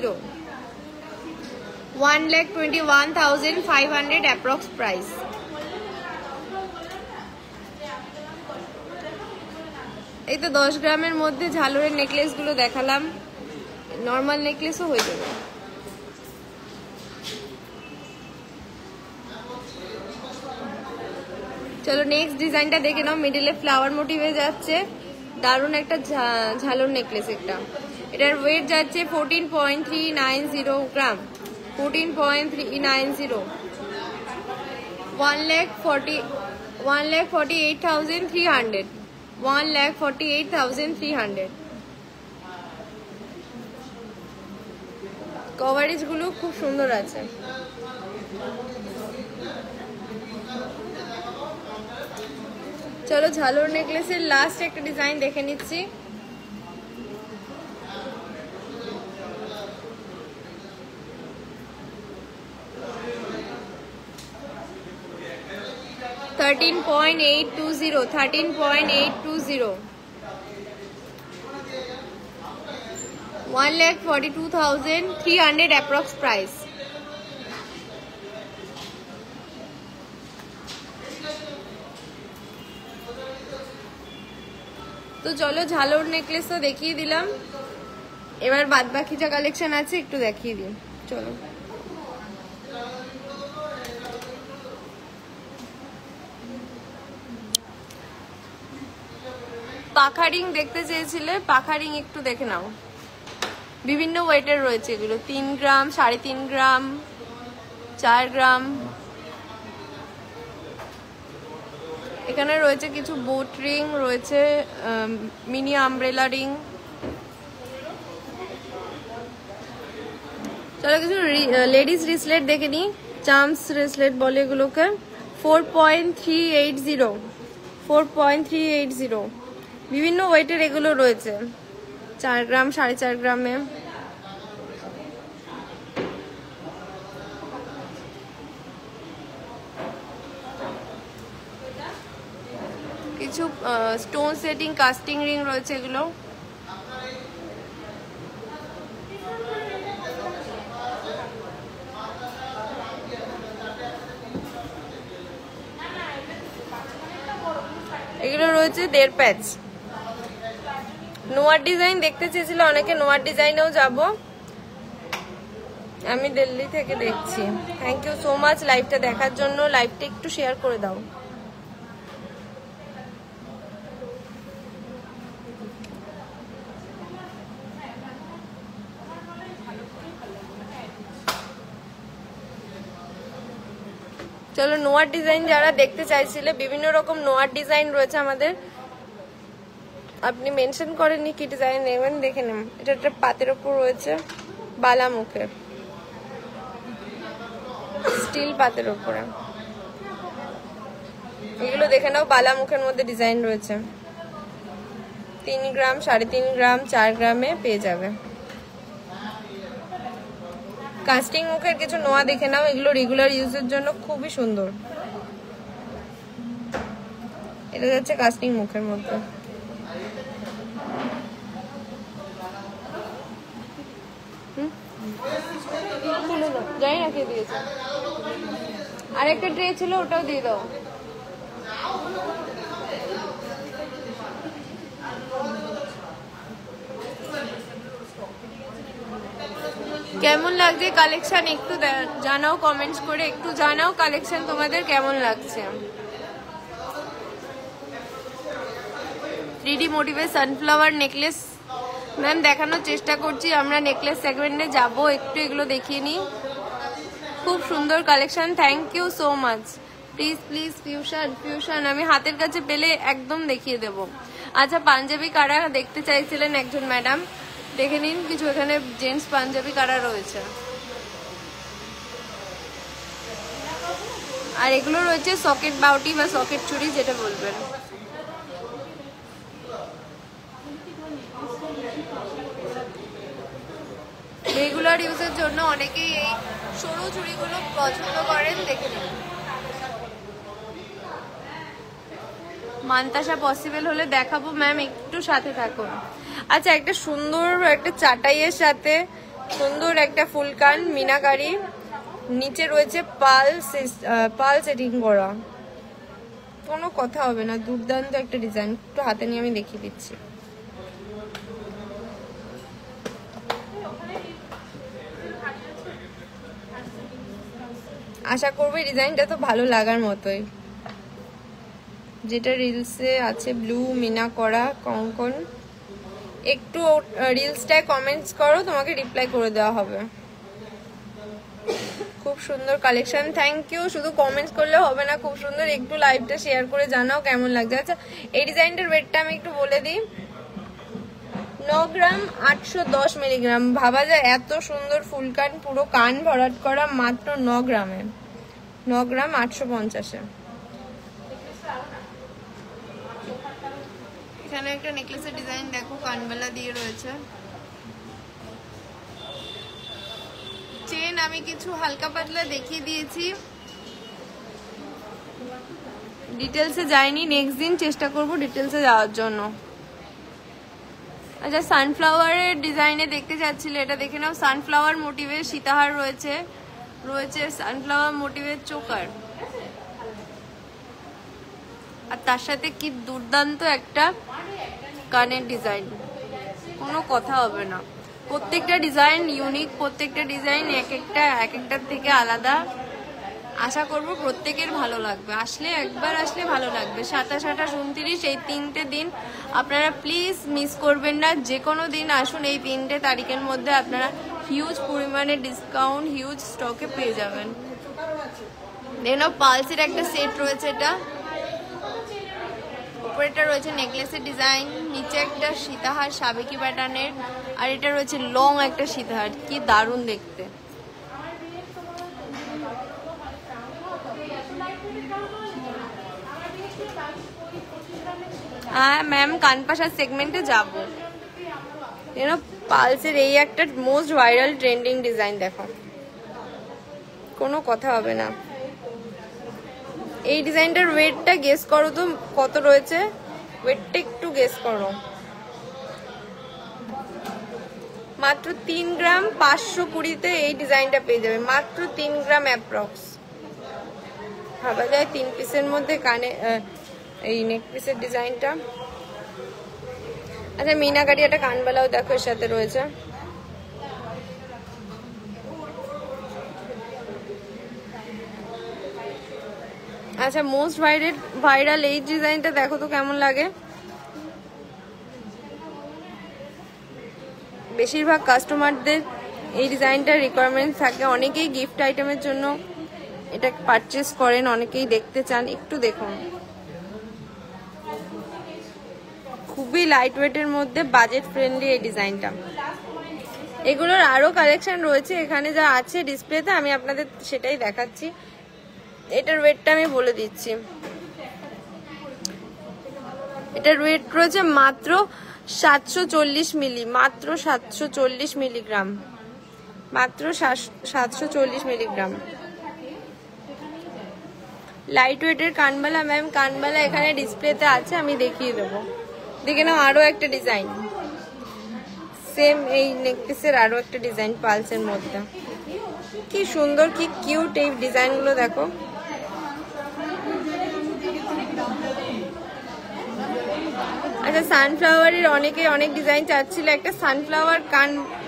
1,21,500 অ্যাপ্রক্স প্রাইস। এই তো 10 গ্রামের মধ্যে ঝালোরের নেকলেস গুলো দেখালাম, নর্মাল নেকলেসও হয়ে যাবে। চলো নেক্সট ডিজাইনটা দেখে নাও। মিডিলে ফ্লাওয়ার মোটিভে যাচ্ছে, দারুণ একটা ঝালর নেকলেস। এটার ওয়েট যাচ্ছে 14.390 গ্রাম, 14.390, 1,48,300, 1,48,300। কভারেজ গুলো খুব সুন্দর আছে। চলো ঝালর নেকলেসের লাস্ট একটা ডিজাইন দেখে নিচ্ছি। $13.820, 1,42,300 approx price। তো চলো ঝালর নেকলেস তো দেখিয়ে দিলাম, এবার বাদ বাকি যা কালেকশন আছে একটু দেখিয়ে দিই। চলো পাখা রিং দেখতে চেয়েছিলে, পাখা রিং একটু দেখে নাও। বিভিন্ন ওয়েটের রয়েছে এগুলো, 3 গ্রাম, 3.5 গ্রাম, 4 গ্রাম। এখানে রয়েছে কিছু বোট রিং, রয়েছে মিনি আমব্রেলা রিং। চলো কিছু লেডিস রিসলেট দেখে নি, চাম্পস রিসলেট বলে এগুলোকে। 4.380, 4.380, বিভিন্ন ওয়েটের এগুলো রয়েছে, 4 গ্রাম, 4.5 গ্রামে। কিছু স্টোন সেটিং কাস্টিং রিং রয়েছে এগুলো। এগুলো রয়েছে 1.5 প্যাচ। নোয়ার ডিজাইন দেখতে চেয়েছিল অনেকে, নোয়ার ডিজাইনেও যাব, আমি দিল্লি থেকে দেখছি। থ্যাংক ইউ সো মাচ লাইভটা দেখার জন্য। লাইভটা একটু শেয়ার করে দাও। চলো নোয়ার ডিজাইন যারা দেখতে চাইছিলে, বিভিন্ন রকম নোয়ার ডিজাইন রয়েছে আমাদের। আপনি মেনশন করেননি কি ডিজাইন নেবেন, দেখে নেন। এটা একটা পাতের ওপর রয়েছে, বালা মুখে, স্টিল পাতের ওপরে। এগুলো দেখে নাও, বালা মুখের মধ্যে ডিজাইন রয়েছে। 3 গ্রাম, 3.5 গ্রাম, 4 গ্রামে পেয়ে যাবে। কাস্টিং মুখের কিছু নোয়া দেখে নাও, এগুলো রেগুলার ইউজের জন্য খুবই সুন্দর। এটা যাচ্ছে কাস্টিং মুখের মধ্যে। জানি না কে দিয়েছে, আর একটা ট্রে ছিল ওটাও দিয়ে দাও। কেমন লাগছে কালেকশন একটু জানাও, কমেন্টস করে একটু জানাও কালেকশন তোমাদের কেমন লাগছে। 3D মোটিভের সানফ্লাওয়ার নেকলেস ম্যাম দেখানোর চেষ্টা করছি। আমরা নেকলেস সেগমেন্টে যাব, একটু এগুলো দেখিয়ে নিই। খুব সুন্দর collection, thank you so much. Please please fusion আমি হাতের কাছে পেলে একদম দেখিয়ে দেব। আচ্ছা পাঞ্জাবি কারা দেখতে চাইছিলেন একজন ম্যাডাম, দেখে নিন। কিছু এখানে জেন্টস পাঞ্জাবি কারা রয়েছে, আর এগুলো রয়েছে সকেট বাউটি বা সকেট চুড়ি যেটা বলবেন। রেগুলার ইউজের জন্য অনেকেই এই সরু চুড়িগুলো পছন্দ করেন, দেখে নিন। মানতাসা পসিবল হলে দেখাবো ম্যাম, একটু সাথে থাকুন। আচ্ছা একটা সুন্দর একটা চাটাইয়ের সাথে সুন্দর একটা ফুলকান মিনাকারি, নিচে রয়েছে পাল সেটিং করা, কোনো কথা হবে না, দুর্দান্ত একটা ডিজাইন। একটু হাতে নিয়ে আমি দেখিয়ে দিচ্ছি। আশা করবো এই ডিজাইনটা তো ভালো লাগার মতোই। যেটা রিলসে আছে ব্লু মিনা করা কঙ্কন। একটু রিলসটায় কমেন্টস করো, তোমাকে রিপ্লাই করে দেওয়া হবে। খুব সুন্দর কালেকশন, থ্যাংক ইউ। শুধু কমেন্টস করলে হবে না, খুব সুন্দর। একটু লাইভটা শেয়ার করে জানাও কেমন লাগছে। আচ্ছা, এই ডিজাইনটার ওয়েটটা আমি একটু বলে দিই। 9 গ্রাম 810 মিলিগ্রাম। ভাবা যায় এত সুন্দর ফুল কান, পুরো কান ভরাট করা, মাত্র 9 গ্রামে, 9 গ্রাম 850-এ। এখানে একটা নেকলেসের ডিজাইন দেখো, কানবালা দিয়ে রয়েছে। চেন আমি কিছু হালকা পাতলা দেখিয়ে দিয়েছি, ডিটেলসে যাইনি। নেক্সট দিন চেষ্টা করব ডিটেলসে যাওয়ার জন্য। আচ্ছা, সানফ্লাওয়ারের ডিজাইনে দেখতে চাচ্ছিলে, এটা দেখে নাও। সানফ্লাওয়ার মোটিভের সীতাহার রয়েছে, রয়েছে সানফ্লাওয়ার মোটিভের চোকার, আর তার সাথে কি দুর্দান্ত একটা কানের ডিজাইন, কোনো কথা হবে না। প্রত্যেকটা ডিজাইন ইউনিক, প্রত্যেকটা ডিজাইন এক একটার থেকে আলাদা। আশা করব প্রত্যেকের ভালো লাগবে, একবার আসলে ভালো লাগবে। 27, 28, 29 এই 3টে দিন আপনারা প্লিজ মিস করবেন না। যে কোনো দিন আসুন, এই 3টে তারিখের মধ্যে আপনারা হিউজ পরিমাণে ডিসকাউন্ট, হিউজ স্টকে পেয়ে যাবেন। দেখো, পালসের একটা সেট রয়েছে, এটা উপরেটা রয়েছে নেকলেসের ডিজাইন, নিচে একটা সীতাহার সাবেকি প্যাটার্নের, আর এটা রয়েছে লং একটা সীতাহার। কি দারুণ দেখতে। হ্যাঁ ম্যাম, কানপাশার সেগমেন্টে যাবো। পালসের এই একটা মোস্ট ভাইরাল ট্রেন্ডিং ডিজাইন দেখো, কোনো কথা হবে না। এই ডিজাইনটার ওয়েটটা গেস করো তো কত রয়েছে, ওয়েটটা একটু গেস করো। মাত্র 3 গ্রাম 520-তে এই ডিজাইনটা পেয়ে যাবে, মাত্র 3 গ্রাম অ্যাপ্রক্স। ভাবা যায় 3 পিসের মধ্যে কানে এই নেক পিসের ডিজাইনটা। আচ্ছা, মিনাকারি একটা কানবালাও দেখো এর সাথে রয়েছে। আচ্ছা, মোস্ট ভাইরাল এই ডিজাইনটা দেখো তো কেমন লাগে। বেশিরভাগ কাস্টমারদের এই ডিজাইনটার রিকোয়ারমেন্ট থাকে, অনেকেই গিফট আইটেমের জন্য এটা পারচেস করেন, অনেকেই দেখতে চান। একটু দেখুন, খুবই লাইট ওয়েটের মধ্যে বাজেট ফ্রেন্ডলি এই ডিজাইনটা। এগুলোর আরো কালেকশন রয়েছে, এখানে যা আছে ডিসপ্লেতে আমি আপনাদের সেটাই দেখাচ্ছি। এটার ওয়েটটা আমি বলে দিচ্ছি। এটার ওয়েট রয়েছে মাত্র 740 মিলি, মাত্র 740 মিলিগ্রাম, মাত্র 740 মিলিগ্রাম। লাইট ওয়েটের কানবালা ম্যাম, কানবালা এখানে ডিসপ্লেতে আছে, আমি দেখিয়ে দেবো। দেখে নাও, আরো একটা ডিজাইন সেম এই নেকপিসের, আরো একটা ডিজাইন পালসের মধ্যে। কি সুন্দর, কি কিউট এই ডিজাইনগুলো দেখো। আচ্ছা, সানফ্লাওয়ারের অনেকে অনেক ডিজাইন চাচ্ছিল, একটা সানফ্লাওয়ার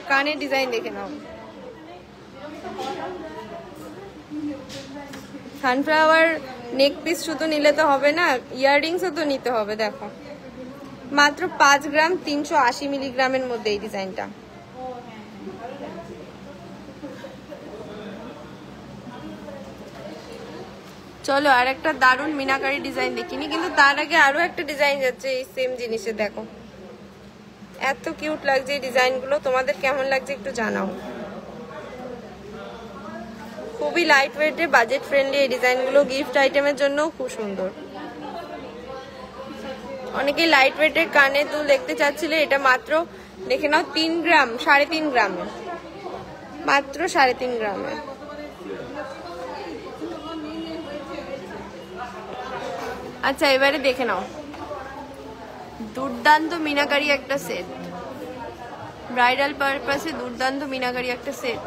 কানের ডিজাইন দেখে নাও। সানফ্লাওয়ার নেক পিস শুধু নিলে তো হবে না, ইয়াররিংসও তো নিতে হবে। দেখো, মাত্র 5 গ্রাম 380 মিলিগ্রামের মধ্যে এই ডিজাইনটা। চলো আর একটা দারুণ মিনাকারি ডিজাইন দেখিনি, কিন্তু তার আগে আরো একটা ডিজাইন যাচ্ছে এই সেম জিনিসে। দেখো, এত কিউট লাগছে এই ডিজাইনগুলো। তোমাদের কেমন লাগছে একটু জানাও। খুবই লাইট ওয়েটে, বাজেট ফ্রেন্ডলি এই ডিজাইনগুলো, গিফট আইটেমের জন্য খুব সুন্দর। অনেকেই লাইট ওয়েটের কানে দুল দেখতে চাচ্ছিলে, এটা মাত্র দেখে নাও 3 গ্রাম 3.5 গ্রামে, মাত্র 3.5 গ্রামে। আচ্ছা, এবারে দেখে নাও, দুর্দান্ত মিনাকারি একটা সেট, ব্রাইডাল পারপাসে দুর্দান্ত মিনাকারি একটা সেট।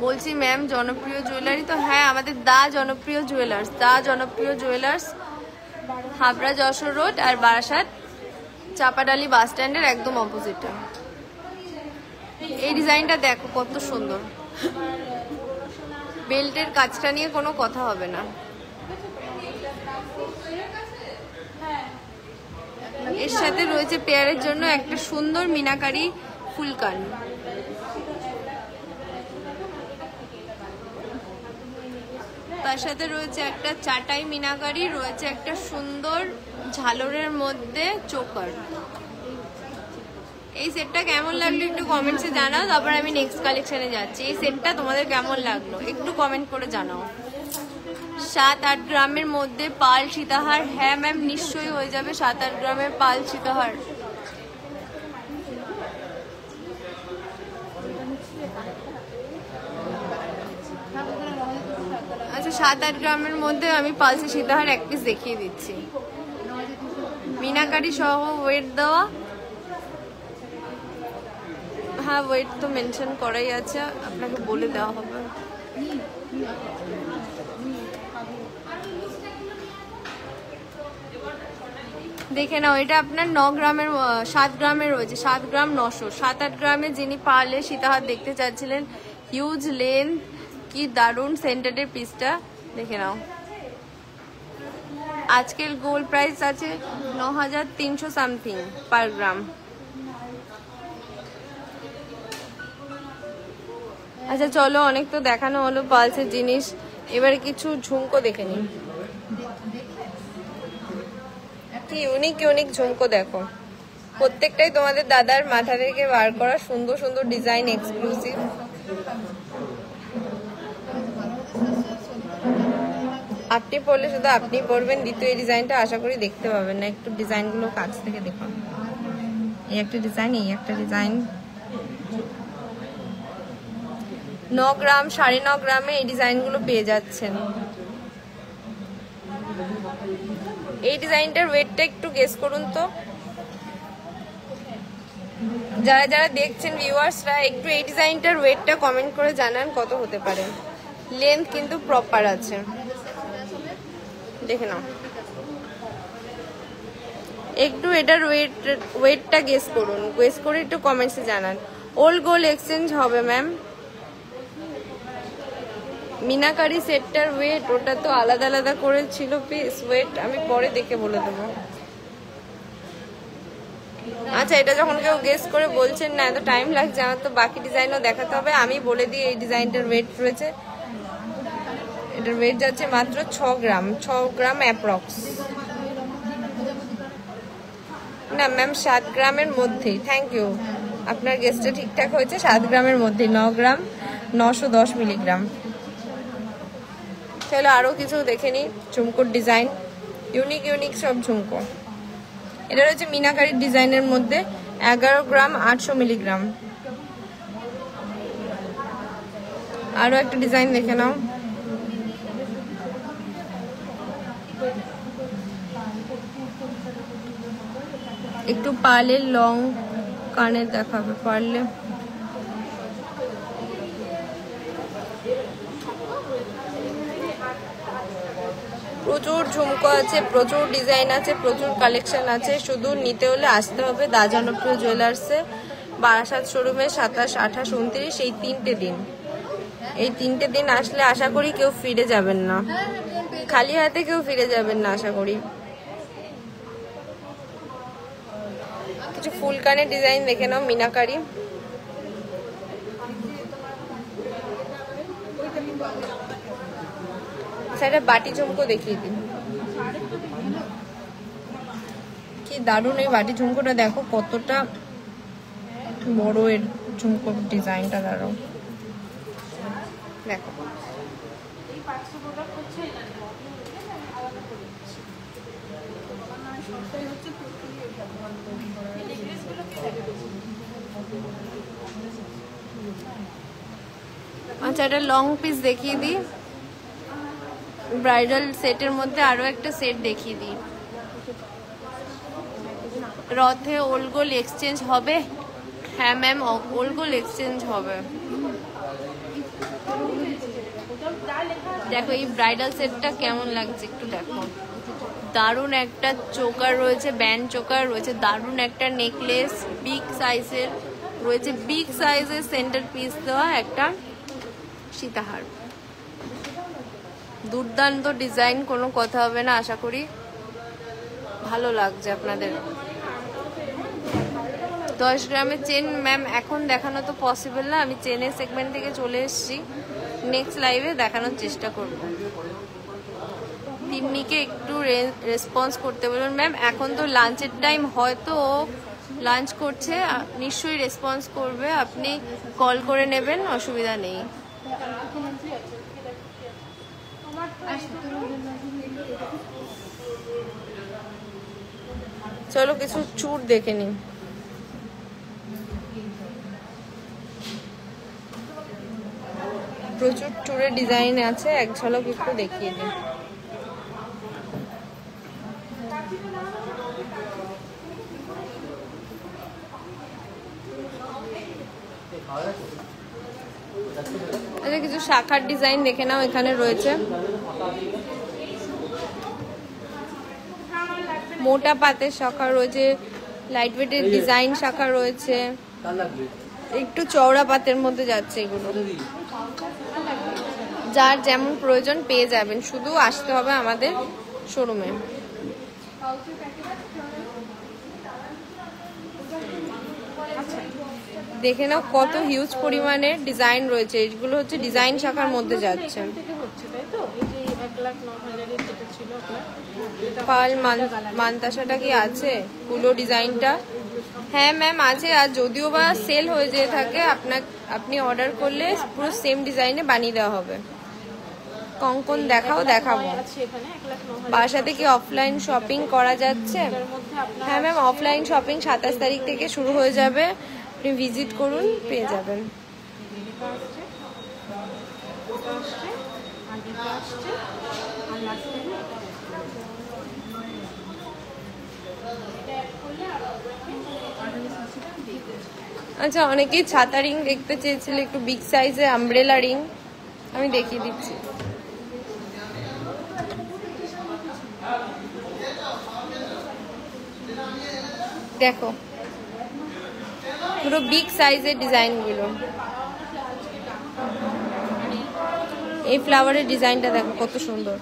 বলছি ম্যাম, জনপ্রিয় জুয়েলারি তো? হ্যাঁ, আমাদের দা জনপ্রিয় জুয়েলার্স, হাবড়া যশোর রোড আর বারাসাত চাপাডালি বাস স্ট্যান্ডের একদম অপোজিটে। এই ডিজাইনটা দেখো কত সুন্দর, বেল্টের কাজটা নিয়ে কোনো কথা হবে না। এর সাথে রয়েছে পেয়ারের জন্য একটা সুন্দর মিনাকারি ফুলকান। তার সাথে রয়েছে একটা চাটাই মিনাকারি, রয়েছে একটা সুন্দর ঝালরের মধ্যে চোকার। এই সেটটা কেমন লাগলো একটু কমেন্টসে জানাও, তারপর আমি নেক্সট কালেকশনে যাচ্ছি। এই সেটটা তোমাদের কেমন লাগলো একটু কমেন্ট করে জানাও। 7-8 গ্রামের মধ্যে পাল সীতাহার, হ্যাঁ ম্যাম নিশ্চয়ই হয়ে যাবে 7-8 গ্রামের পাল সীতাহার। আচ্ছা 7-8 গ্রামের মধ্যে আমি পালসি সীতাহার এক পিস দেখিয়ে দিচ্ছি, মিনাকারি সহ ওয়েট দেওয়া। হ্যাঁ ওয়েট তো মেনশন করাই আছে, আপনাকে বলে দেওয়া হবে। দেখে নাও, এটা আপনার 9 গ্রামের 7 গ্রামের রয়েছে, 7 গ্রাম 900। 7-8 গ্রামে যিনি পারলে সীতাহার দেখতে চাচ্ছিলেন, হিউজ লেন্থ, কি দারুণ সেন্টারের পিসটা দেখে নাও। আজকের গোল্ড প্রাইস আছে 9300 সামথিং পার গ্রাম। আচ্ছা চলো, অনেক তো দেখানো হলো পালসের জিনিস, এবারে কিছু ঝুমকো দেখে নিই। কি ইউনিক ইউনিক ঝুমকো দেখো, প্রত্যেকটাই তোমাদের দাদার মাথা থেকে বার করা সুন্দর সুন্দর ডিজাইন, এক্সক্লুসিভ। আপনি পরলে শুধু আপনি পরবেন, দ্বিতীয় এই ডিজাইনটা আশা করি দেখতে পাবেন না। একটু ডিজাইনগুলো কাছ থেকে দেখো, এই একটা ডিজাইন, এই একটা ডিজাইন। 9 গ্রাম 9.5 গ্রামে এই ডিজাইনগুলো পেয়ে যাচ্ছেন। এই ডিজাইনটার ওয়েটটা একটু গেস করুন তো, যারা যারা দেখছেন ভিউয়ার্সরা একটু এই ডিজাইনটার ওয়েটটা কমেন্ট করে জানান কত হতে পারে। লেন্থ কিন্তু প্রপার আছে, দেখে নাও। একটু এটার ওয়েটটা গেস করুন, গেস করে একটু কমেন্টসে জানান। ওল্ড গোল্ড এক্সচেঞ্জ হবে ম্যাম। মিনাকারি সেটটার ওয়েট ওটা তো আলাদা আলাদা করে ছিল পিস, ওয়েট আমি পরে দেখে বলে দেবো। আচ্ছা এটা যখন কেউ গেস করে বলছেন না এত টাইম লাগছে, আমার তো বাকি ডিজাইনও দেখাতে হবে। আমি বলে দিই এই ডিজাইনটার ওয়েট রয়েছে, এটার ওয়েট যাচ্ছে মাত্র 6 গ্রাম, 6 গ্রাম অ্যাপ্রক্স। না ম্যাম 7 গ্রামের মধ্যেই, থ্যাংক ইউ, আপনার গেসটা ঠিকঠাক হয়েছে, 7 গ্রামের মধ্যেই, 9 গ্রাম 910 মিলিগ্রাম। চলো আরো কিছু দেখে নিই ঝুমকোর ডিজাইন, ইউনিক ইউনিক সব ঝুমকো। এটা রয়েছে মিনাকারির ডিজাইনের মধ্যে, 11 গ্রাম 800 মিলিগ্রাম। আরো একটা ডিজাইন দেখে নাও, একটু পার্লের লং কানের দেখাবে, পারলে প্রচুর ঝুমকো আছে, প্রচুর ডিজাইন আছে, প্রচুর কালেকশন আছে। শুধু নিতে হলে আসতে হবে দা জনপ্রিয় জুয়েলার্সে, বারাসাত শোরুমে 27, 28, 29 এই 3টে দিন। এই 3টে দিন আসলে আশা করি কেউ ফিরে যাবেন না, খালি হাতে কেউ ফিরে যাবেন না আশা করি। কিছু ফুলকানের ডিজাইন দেখে নাও, মিনাকারি। সেটা বাটি ঝুমকো দেখিয়ে দিন, কি দারুণ এই বাটি ঝুমকোটা, দেখো কতটা বড় এর ঝুমকোর ডিজাইনটা, দাঁড়াও দেখো। আচ্ছা এটা লং পিস দেখিয়ে দিই, ব্রাইডাল সেটের মধ্যে আরো একটা সেট দেখিয়ে দিই। রথে ওল্ড গোল্ড এক্সচেঞ্জ হবে? হ্যাঁ ম্যাম ওল্ড গোল্ড এক্সচেঞ্জ হবে। দেখো এই ব্রাইডাল সেটটা কেমন লাগছে একটু দেখো, দারুণ একটা চোকার রয়েছে, ব্যান্ড চোকার রয়েছে, দারুণ একটা নেকলেস, বিগ সাইজের রয়েছে, বিগ সাইজের সেন্টার পিস দেওয়া একটা সীতাহার। দুর্দান্ত ডিজাইন, কোনো কথা হবে না, আশা করি ভালো লাগছে আপনাদের। 10 গ্রামের চেন ম্যাম এখন দেখানো তো পসিবল না, আমি চেনের সেগমেন্ট থেকে চলে এসেছি, নেক্সট লাইভে দেখানোর চেষ্টা করব। তিন্নিকে একটু রেসপন্স করতে বলুন ম্যাম, এখন তো লাঞ্চের টাইম, হয়তো লাঞ্চ করছে, নিশ্চয়ই রেসপন্স করবে, আপনি কল করে নেবেন, অসুবিধা নেই। চলো কিছু চুড় দেখে নিই। প্রচুর চুড়ের ডিজাইন আছে, এক ঝলক একটু দেখিয়ে দিই। আচ্ছা কিছু শাখার ডিজাইন দেখে নাও, এখানে রয়েছে মোটা পাতের শাখা রয়েছে, লাইট ওয়েটের ডিজাইন শাখা রয়েছে, একটু চওড়া পাতের মধ্যে যাচ্ছে। এগুলো যার যেমন প্রয়োজন পেয়ে যাবেন, শুধু আসতে হবে আমাদের শোরুমে। দেখে নাও কত হিউজ পরিমাণে ডিজাইন রয়েছে, এগুলো হচ্ছে ডিজাইন শাখার মধ্যে যাচ্ছে। পাল মানতাসাটা কি আছে পুরো ডিজাইনটা? হ্যাঁ ম্যাম আছে, আর যদিও বা সেল হয়ে যেয়ে থাকে আপনি অর্ডার করলে পুরো সেম ডিজাইনে বানিয়ে দেওয়া হবে। কঙ্কন দেখাবো। বাসাতে কি অফলাইন শপিং করা যাচ্ছে? হ্যাঁ ম্যাম, অফলাইন শপিং 27 তারিখ থেকে শুরু হয়ে যাবে, আপনি ভিজিট করুন, পেয়ে যাবেন। আচ্ছা অনেকেই ছাতা রিং দেখতে চেয়েছিল, একটু বিগ সাইজে আমব্রেলা রিং, আমি দেখিয়ে দিচ্ছি। দেখো পুরো বিগ সাইজের ডিজাইন গুলো, এই ফ্লাওয়ারের ডিজাইনটা দেখো কত সুন্দর,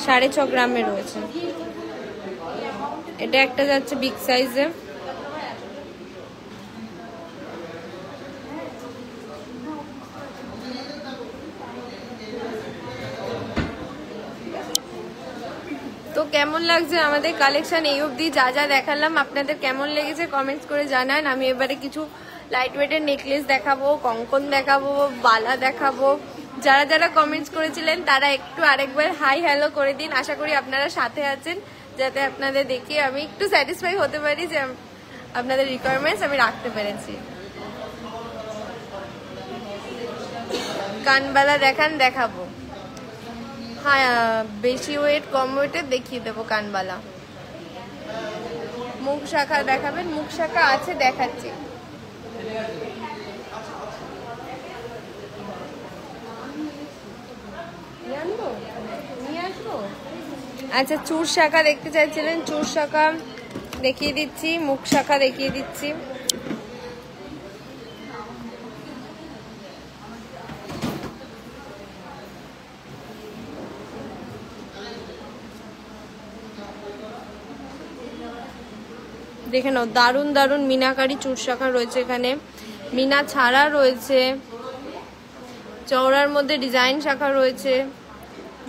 6.5 গ্রামে রয়েছে। এটা একটা যাচ্ছে বিগ সাইজে, তো কেমন লাগছে আমাদের কালেকশন এই অবধি? যা যা দেখালাম আপনাদের কেমন লেগেছে কমেন্টস করে জানান। আমি এবারে কিছু লাইট ওয়েটের নেকলেস দেখাবো, কঙ্কন দেখাবো, বালা দেখাবো। যারা যারা কমেন্টস করেছিলেন তারা একটু আরেকবার হাই হ্যালো করে দিন। আশা করি আপনারা সাথে আছেন, যাতে আপনাদের দেখে আমি একটু স্যাটিসফাই হতে পারি যে আপনাদের রিকোয়ারমেন্টস আমি রাখতে পেরেছি। কানবালা দেখাবো, হ্যাঁ বেশি ওয়েট কম ওয়েটের দেখিয়ে দেবো কানবালা। মুখ শাখা দেখাবেন? মুখ শাখা আছে, দেখাচ্ছি। আচ্ছা চুর শাখা দেখতে চাইছিলেন, চুর শাখা দেখিয়ে দিচ্ছি, মুখ শাখা দেখিয়ে দিচ্ছি। দেখে নাও দারুন দারুন মিনাকারি চুর শাখা রয়েছে, এখানে মিনা ছাড়া রয়েছে, চওড়ার মধ্যে ডিজাইন শাখা রয়েছে,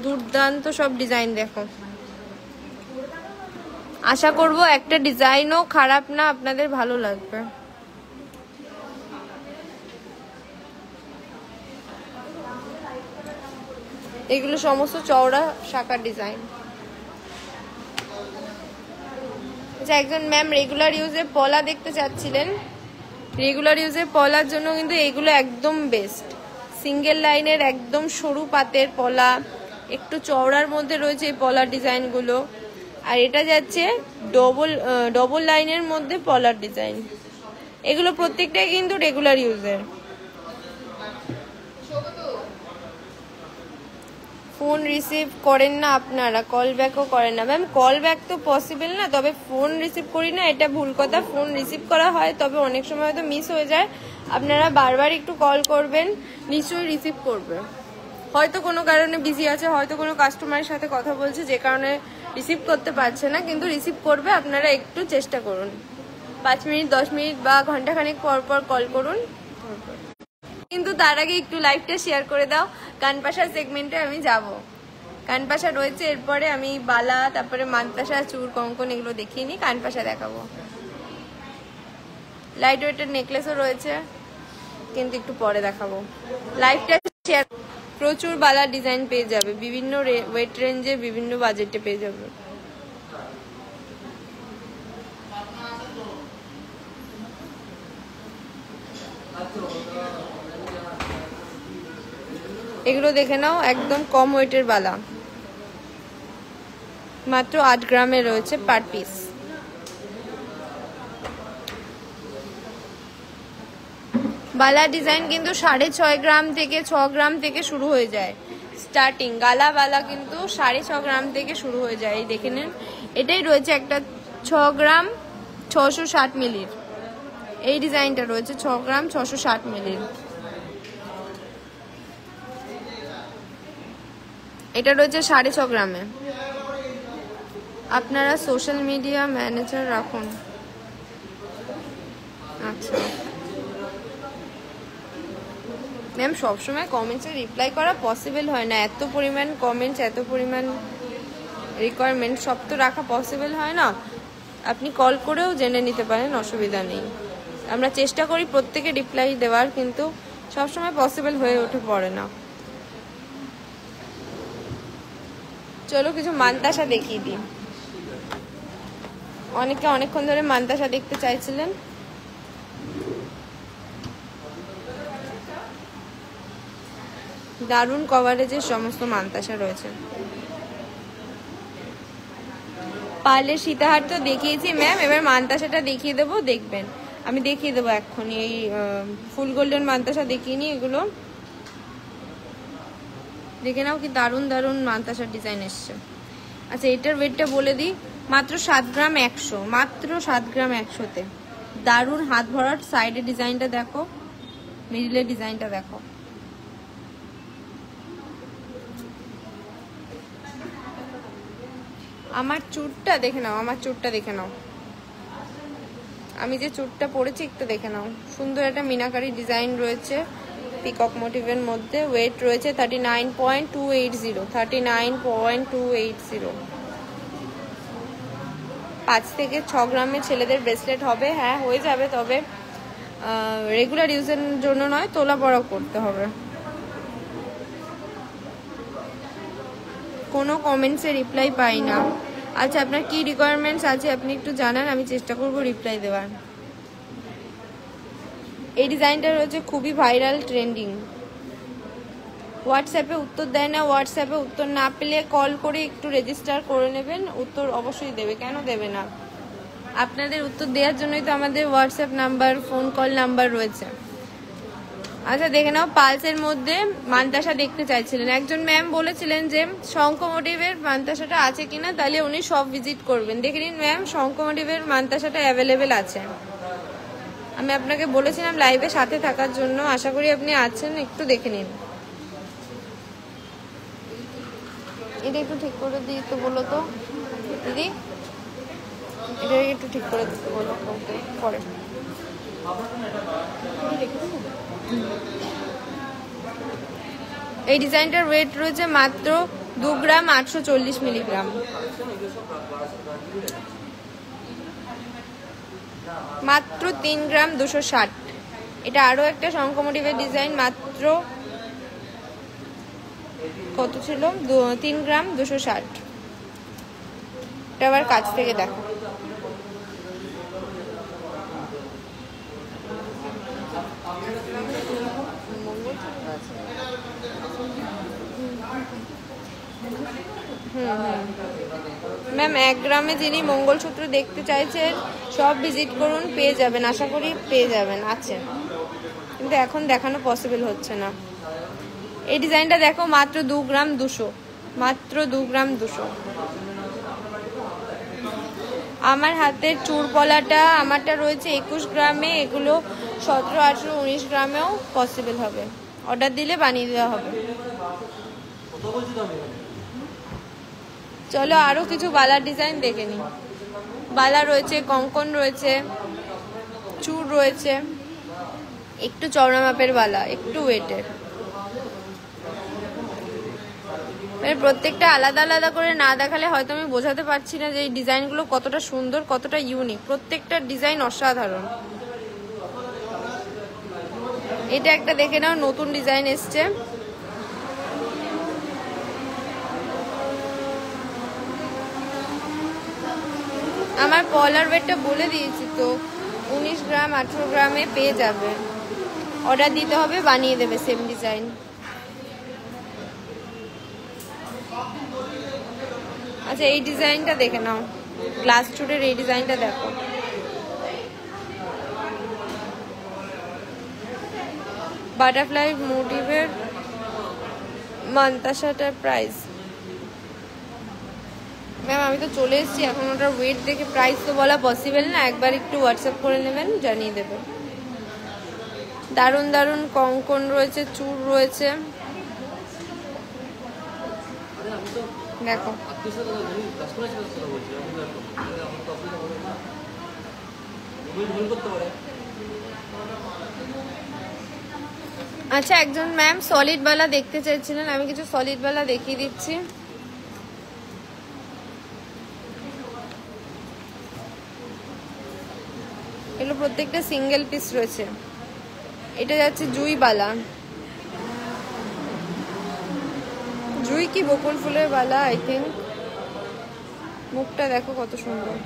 দুর্দান্ত সব ডিজাইন। দেখো আশা করব একটা ডিজাইনও খারাপ না, আপনাদের ভালো লাগবে। এগুলো সমস্ত চওড়া শাখার ডিজাইন। একজন ম্যাম রেগুলার ইউজে পলা দেখতে চাচ্ছিলেন, রেগুলার ইউজে পলার জন্য কিন্তু এগুলো একদম বেস্ট। সিঙ্গেল লাইনের একদম সরু পাতের পলা, একটু চওড়ার মধ্যে রয়েছে এই পলার ডিজাইনগুলো, আর এটা যাচ্ছে ডবল লাইনের মধ্যে পলার ডিজাইন। এগুলো প্রত্যেকটাই কিন্তু রেগুলার ইউজের। ফোন রিসিভ করেন না আপনারা, কল ব্যাকও করেন না? ম্যাম কল ব্যাক তো পসিবল না, তবে ফোন রিসিভ করি না এটা ভুল কথা। ফোন রিসিভ করা হয়, তবে অনেক সময় হয়তো মিস হয়ে যায়। আপনারা বারবার একটু কল করবেন, নিশ্চয়ই রিসিভ করবে। হয়তো কোনো কারণে বিজি আছে, হয়তো কোনো কাস্টমারের সাথে কথা বলছে যে কারণে রিসিভ করতে পারছে না, কিন্তু রিসিভ করবে, আপনারা একটু চেষ্টা করুন। 5 মিনিট 10 মিনিট বা ঘন্টাখানেক পর পর কল করুন। কিন্তু তার আগে একটু লাইভটা শেয়ার করে দাও। কানপাশা সেগমেন্টে আমি যাব। কানপাশা রয়েছে, এরপরে আমি বালা, তারপরে মানতাসা, চুর, কঙ্কন এগুলো দেখিয়ে নিই, কানপাশা দেখাবো। লাইট ওয়েটের নেকলেসও রয়েছে, কিন্তু একটু পরে দেখাবো। লাইভটা শেয়ার। প্রচুর বালা ডিজাইন পেয়ে যাবে, বিভিন্ন ওয়েট রেঞ্জে, বিভিন্ন বাজেটে পেয়ে যাবে। এগুলো দেখে নাও, একদম কম ওয়েটের বালা, মাত্র 8 গ্রামে রয়েছে পার পিস। বালা ডিজাইন কিন্তু 6.5 গ্রাম থেকে 6 গ্রাম থেকে শুরু হয়ে যায় স্টার্টিং। গালা বালা কিন্তু 6.5 গ্রাম থেকে শুরু হয়ে যায়। এই দেখে নেন, এটাই রয়েছে একটা 6 গ্রাম 660 মিলির। এই ডিজাইনটা রয়েছে 6 গ্রাম 660 মিলির। এটা রয়েছে 6.5 গ্রামে। আপনারা সোশ্যাল মিডিয়া ম্যানেজার রাখুন। আচ্ছা ম্যাম, সবসময় কমেন্টসে রিপ্লাই করা পসিবল হয় না, এত পরিমাণ কমেন্টস, এত পরিমাণ রিকোয়ারমেন্ট, সব তো রাখা পসিবল হয় না। আপনি কল করেও জেনে নিতে পারেন, অসুবিধা নেই। আমরা চেষ্টা করি প্রত্যেকে রিপ্লাই দেওয়ার, কিন্তু সবসময় পসিবল হয়ে ওঠে পড়ে না। চলো কিছু মানতাসা দেখিয়ে দিই। অনেকে অনেকক্ষণ ধরে মানতাসা দেখতে চাইছিলেন। দারুণ কভারেজের সমস্ত মানতাসা রয়েছে। পার্লে সীতাহার তো দেখিয়েছি ম্যাম, এবার মানতাসাটা দেখিয়ে দেবো, দেখবেন। আমি দেখিয়ে দেবো এক্ষুনি। এই ফুল গোল্ডেন মানতাসা দেখিয়ে নিই, এগুলো দেখে নাও কি দারুণ দারুণ মানতাসার ডিজাইন এসছে। আচ্ছা, এটার ওয়েটটা বলে দিই, মাত্র 7 গ্রাম 100, মাত্র 7 গ্রাম 100-তে। দারুণ হাত ভরাট। সাইডে ডিজাইনটা দেখো, মিডিলের ডিজাইনটা দেখো। আমার চুটটা দেখে নাও, আমার চুটটা দেখে নাও। আমি যে চুটটা পরেছি একটু দেখে নাও। সুন্দর একটা মিনাকারি ডিজাইন রয়েছে পিকক মোটিভের মধ্যে। ওয়েট রয়েছে 39.280, 39.280। 5 থেকে 6 গ্রামের ছেলেদের ব্রেসলেট হবে। হ্যাঁ, হয়ে যাবে, তবে রেগুলার ইউজের জন্য নয়, তোলা বড় করতে হবে। কোনো কমেন্টসে রিপ্লাই পাই না। আচ্ছা, আপনার কি রিকোয়ারমেন্টস আছে আপনি একটু জানান, আমি চেষ্টা করব রিপ্লাই দেওয়ার। এই ডিজাইনটা রয়েছে খুবই ভাইরাল, ট্রেন্ডিং। হোয়াটসঅ্যাপে উত্তর দেয় না। হোয়াটসঅ্যাপে উত্তর না পেলে কল করে একটু রেজিস্টার করে নেবেন, উত্তর অবশ্যই দেবে। কেন দেবে না? আপনাদের উত্তর দেওয়ার জন্যই তো আমাদের WhatsApp number, phone call number রয়েছে। আচ্ছা, দেখে নাও, পালসের মধ্যে মানতাসা দেখতে চাইছিলেন একজন ম্যাম, বলেছিলেন যে শঙ্খ মোটিভের মানতাসাটা আছে কিনা, তাহলে উনি সব ভিজিট করবেন। দেখে নিন ম্যাম, শঙ্খ মোটিভের মানতাসাটা অ্যাভেলেবেল আছে। আমি আপনাকে বলেছিলাম লাইভে সাথে থাকার জন্য, আশা করি আপনি আছেন। একটু দেখে নিন। এটা একটু ঠিক করে দিতে বলো তো দিদি, এটা একটু ঠিক করে দিতে বলো পরে। এই ডিজাইনটার ওয়েট রয়েছে মাত্র 2 গ্রাম 840 মিলিগ্রাম, মাত্র 3 গ্রাম 260। এটা আরো একটা শঙ্খ মোটিভের ডিজাইন, মাত্র কত ছিল, 3 গ্রাম 260। এটা আবার কাছ থেকে দেখো। ম্যাম, 1 গ্রামে যিনি মঙ্গলসূত্র দেখতে চাইছেন সব ভিজিট করুন, পেয়ে যাবেন, আশা করি পেয়ে যাবেন। আছে, কিন্তু এখন দেখানো পসিবল হচ্ছে না। এই ডিজাইনটা দেখো, মাত্র 2 গ্রাম 200, মাত্র 2 গ্রাম 200। আমার হাতের চুর পলাটা, আমারটা রয়েছে 21 গ্রামে, এগুলো 17, 18, 19 গ্রামেও পসিবল হবে। অর্ডার দিলে বানিয়ে দেওয়া হবে। চলো আরো কিছু বালার ডিজাইন দেখে নিই। বালা রয়েছে, কঙ্কন রয়েছে, চূড় রয়েছে, একটু চওড়া মাপের বালা, একটু ওয়েটের। মানে প্রত্যেকটা আলাদা আলাদা করে না দেখালে হয়তো আমি বোঝাতে পারছি না যে এই ডিজাইনগুলো কতটা সুন্দর, কতটা ইউনিক। প্রত্যেকটা ডিজাইন অসাধারণ। এটা একটা দেখে নাও, নতুন ডিজাইন এসছে। আমার পলার ওয়েটটা বলে দিয়েছি তো, 19 গ্রাম 18 গ্রামে পেয়ে যাবে। অর্ডার দিতে হবে, বানিয়ে দেবে সেম ডিজাইন। আচ্ছা, এই ডিজাইনটা দেখে নাও, গ্লাস চুড়ের এই ডিজাইনটা দেখো। বাটারফ্লাই মোটিভের মান্তাসাটার প্রাইস। ম্যাম আমি তো চলে এসেছি, এখন ওটার ওয়েট দেখে প্রাইস তো বলা পসিবল না। একবার একটু হোয়াটসঅ্যাপ করে নেবেন, জানিয়ে দেবে। দারুণ দারুণ কঙ্কন রয়েছে, চূড় রয়েছে, দেখো। আচ্ছা, একজন ম্যাম সলিড বালা দেখতে চাইছিলেন, আমি কিছু সলিড বালা দেখিয়ে দিচ্ছি। এগুলো প্রত্যেকটা সিঙ্গেল পিস রয়েছে। এটা যাচ্ছে জুই বালা, জুই কি বকুল ফুলের বালা আই থিঙ্ক। মুখটা দেখো কত সুন্দর।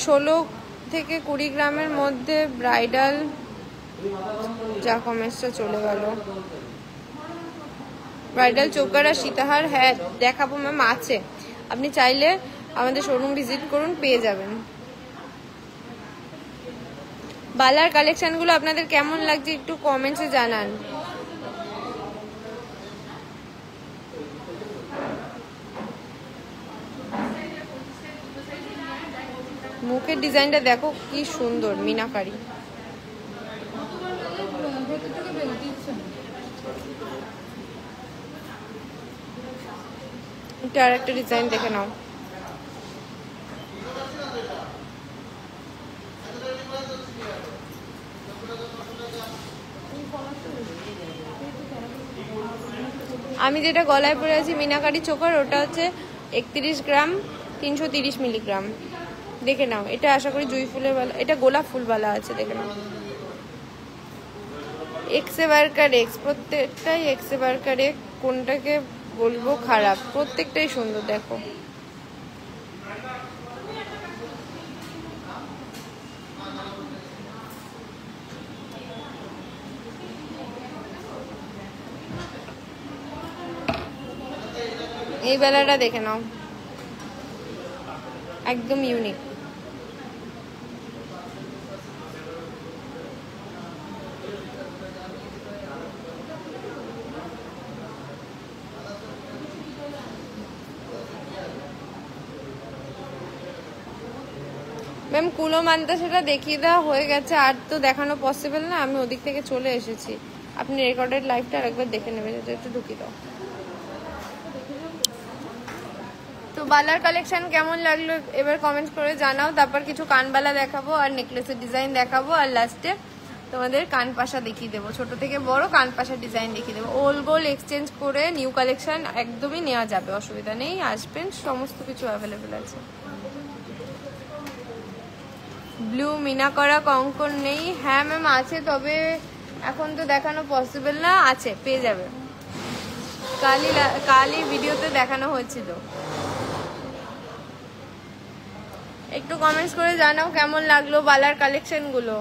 ষোলো থেকে 20 গ্রামের মধ্যে ব্রাইডাল যা কমেন্টসটা চলে গেল। ব্রাইডাল চোকার আর সীতাহার, হ্যাঁ দেখাবো ম্যাম, আছে। আপনি চাইলে আমাদের শোরুম ভিজিট করুন, পেয়ে যাবেন। বালার কালেকশনগুলো আপনাদের কেমন লাগছে একটু কমেন্টসে জানান। মুখের ডিজাইনটা দেখো কি সুন্দর, মিনাকারি। এটা আর একটা ডিজাইন দেখে নাও। আমি যেটা গলায় পরে আছি মিনাকারি চোকার, ওটা হচ্ছে 31 গ্রাম 330 মিলিগ্রাম। দেখে নাও, এটা আশা করি জুঁই ফুলের বালা, এটা গোলাপ ফুল বালা আছে, দেখে নাও। এক্সে বার্কার এক্স, প্রত্যেকটাই এক্সে বার্কার এক্স। কোনটাকে বলবো খারাপ, প্রত্যেকটাই সুন্দর, দেখো। এই বেলাটা দেখে নাও, একদম ইউনিক। ম্যাম কুলো মানতে সেটা দেখিয়ে দেওয়া হয়ে গেছে, আর তো দেখানো পসিবল না, আমি ওদিক থেকে চলে এসেছি। আপনি রেকর্ডেড লাইভটা আরেকবার দেখে নেবেন, এটা একটু ঢুকিয়ে দাও। তো বালার কালেকশন কেমন লাগলো এবার কমেন্ট করে জানাও। তারপর কিছু কানবালা দেখাবো আর নেকলেসের ডিজাইন দেখাবো, আর লাস্টে তোমাদের কানপাশা দেখিয়ে দেবো, ছোট থেকে বড় কানপাশা ডিজাইন দেখিয়ে দেবো। ওল্ড গোল্ড এক্সচেঞ্জ করে নিউ কালেকশন একদমই নেওয়া যাবে, অসুবিধা নেই, আসবেন, সমস্ত কিছু অ্যাভেলেবেল আছে। ব্লু মিনা করা কঙ্কন নেই? হ্যাঁ ম্যাম আছে, তবে এখন তো দেখানো পসিবল না, আছে, পেয়ে যাবে। কালই ভিডিওতে দেখানো হয়েছিল। একটু কমেন্টস করে জানাও কেমন লাগলো বালার কালেকশন গুলো।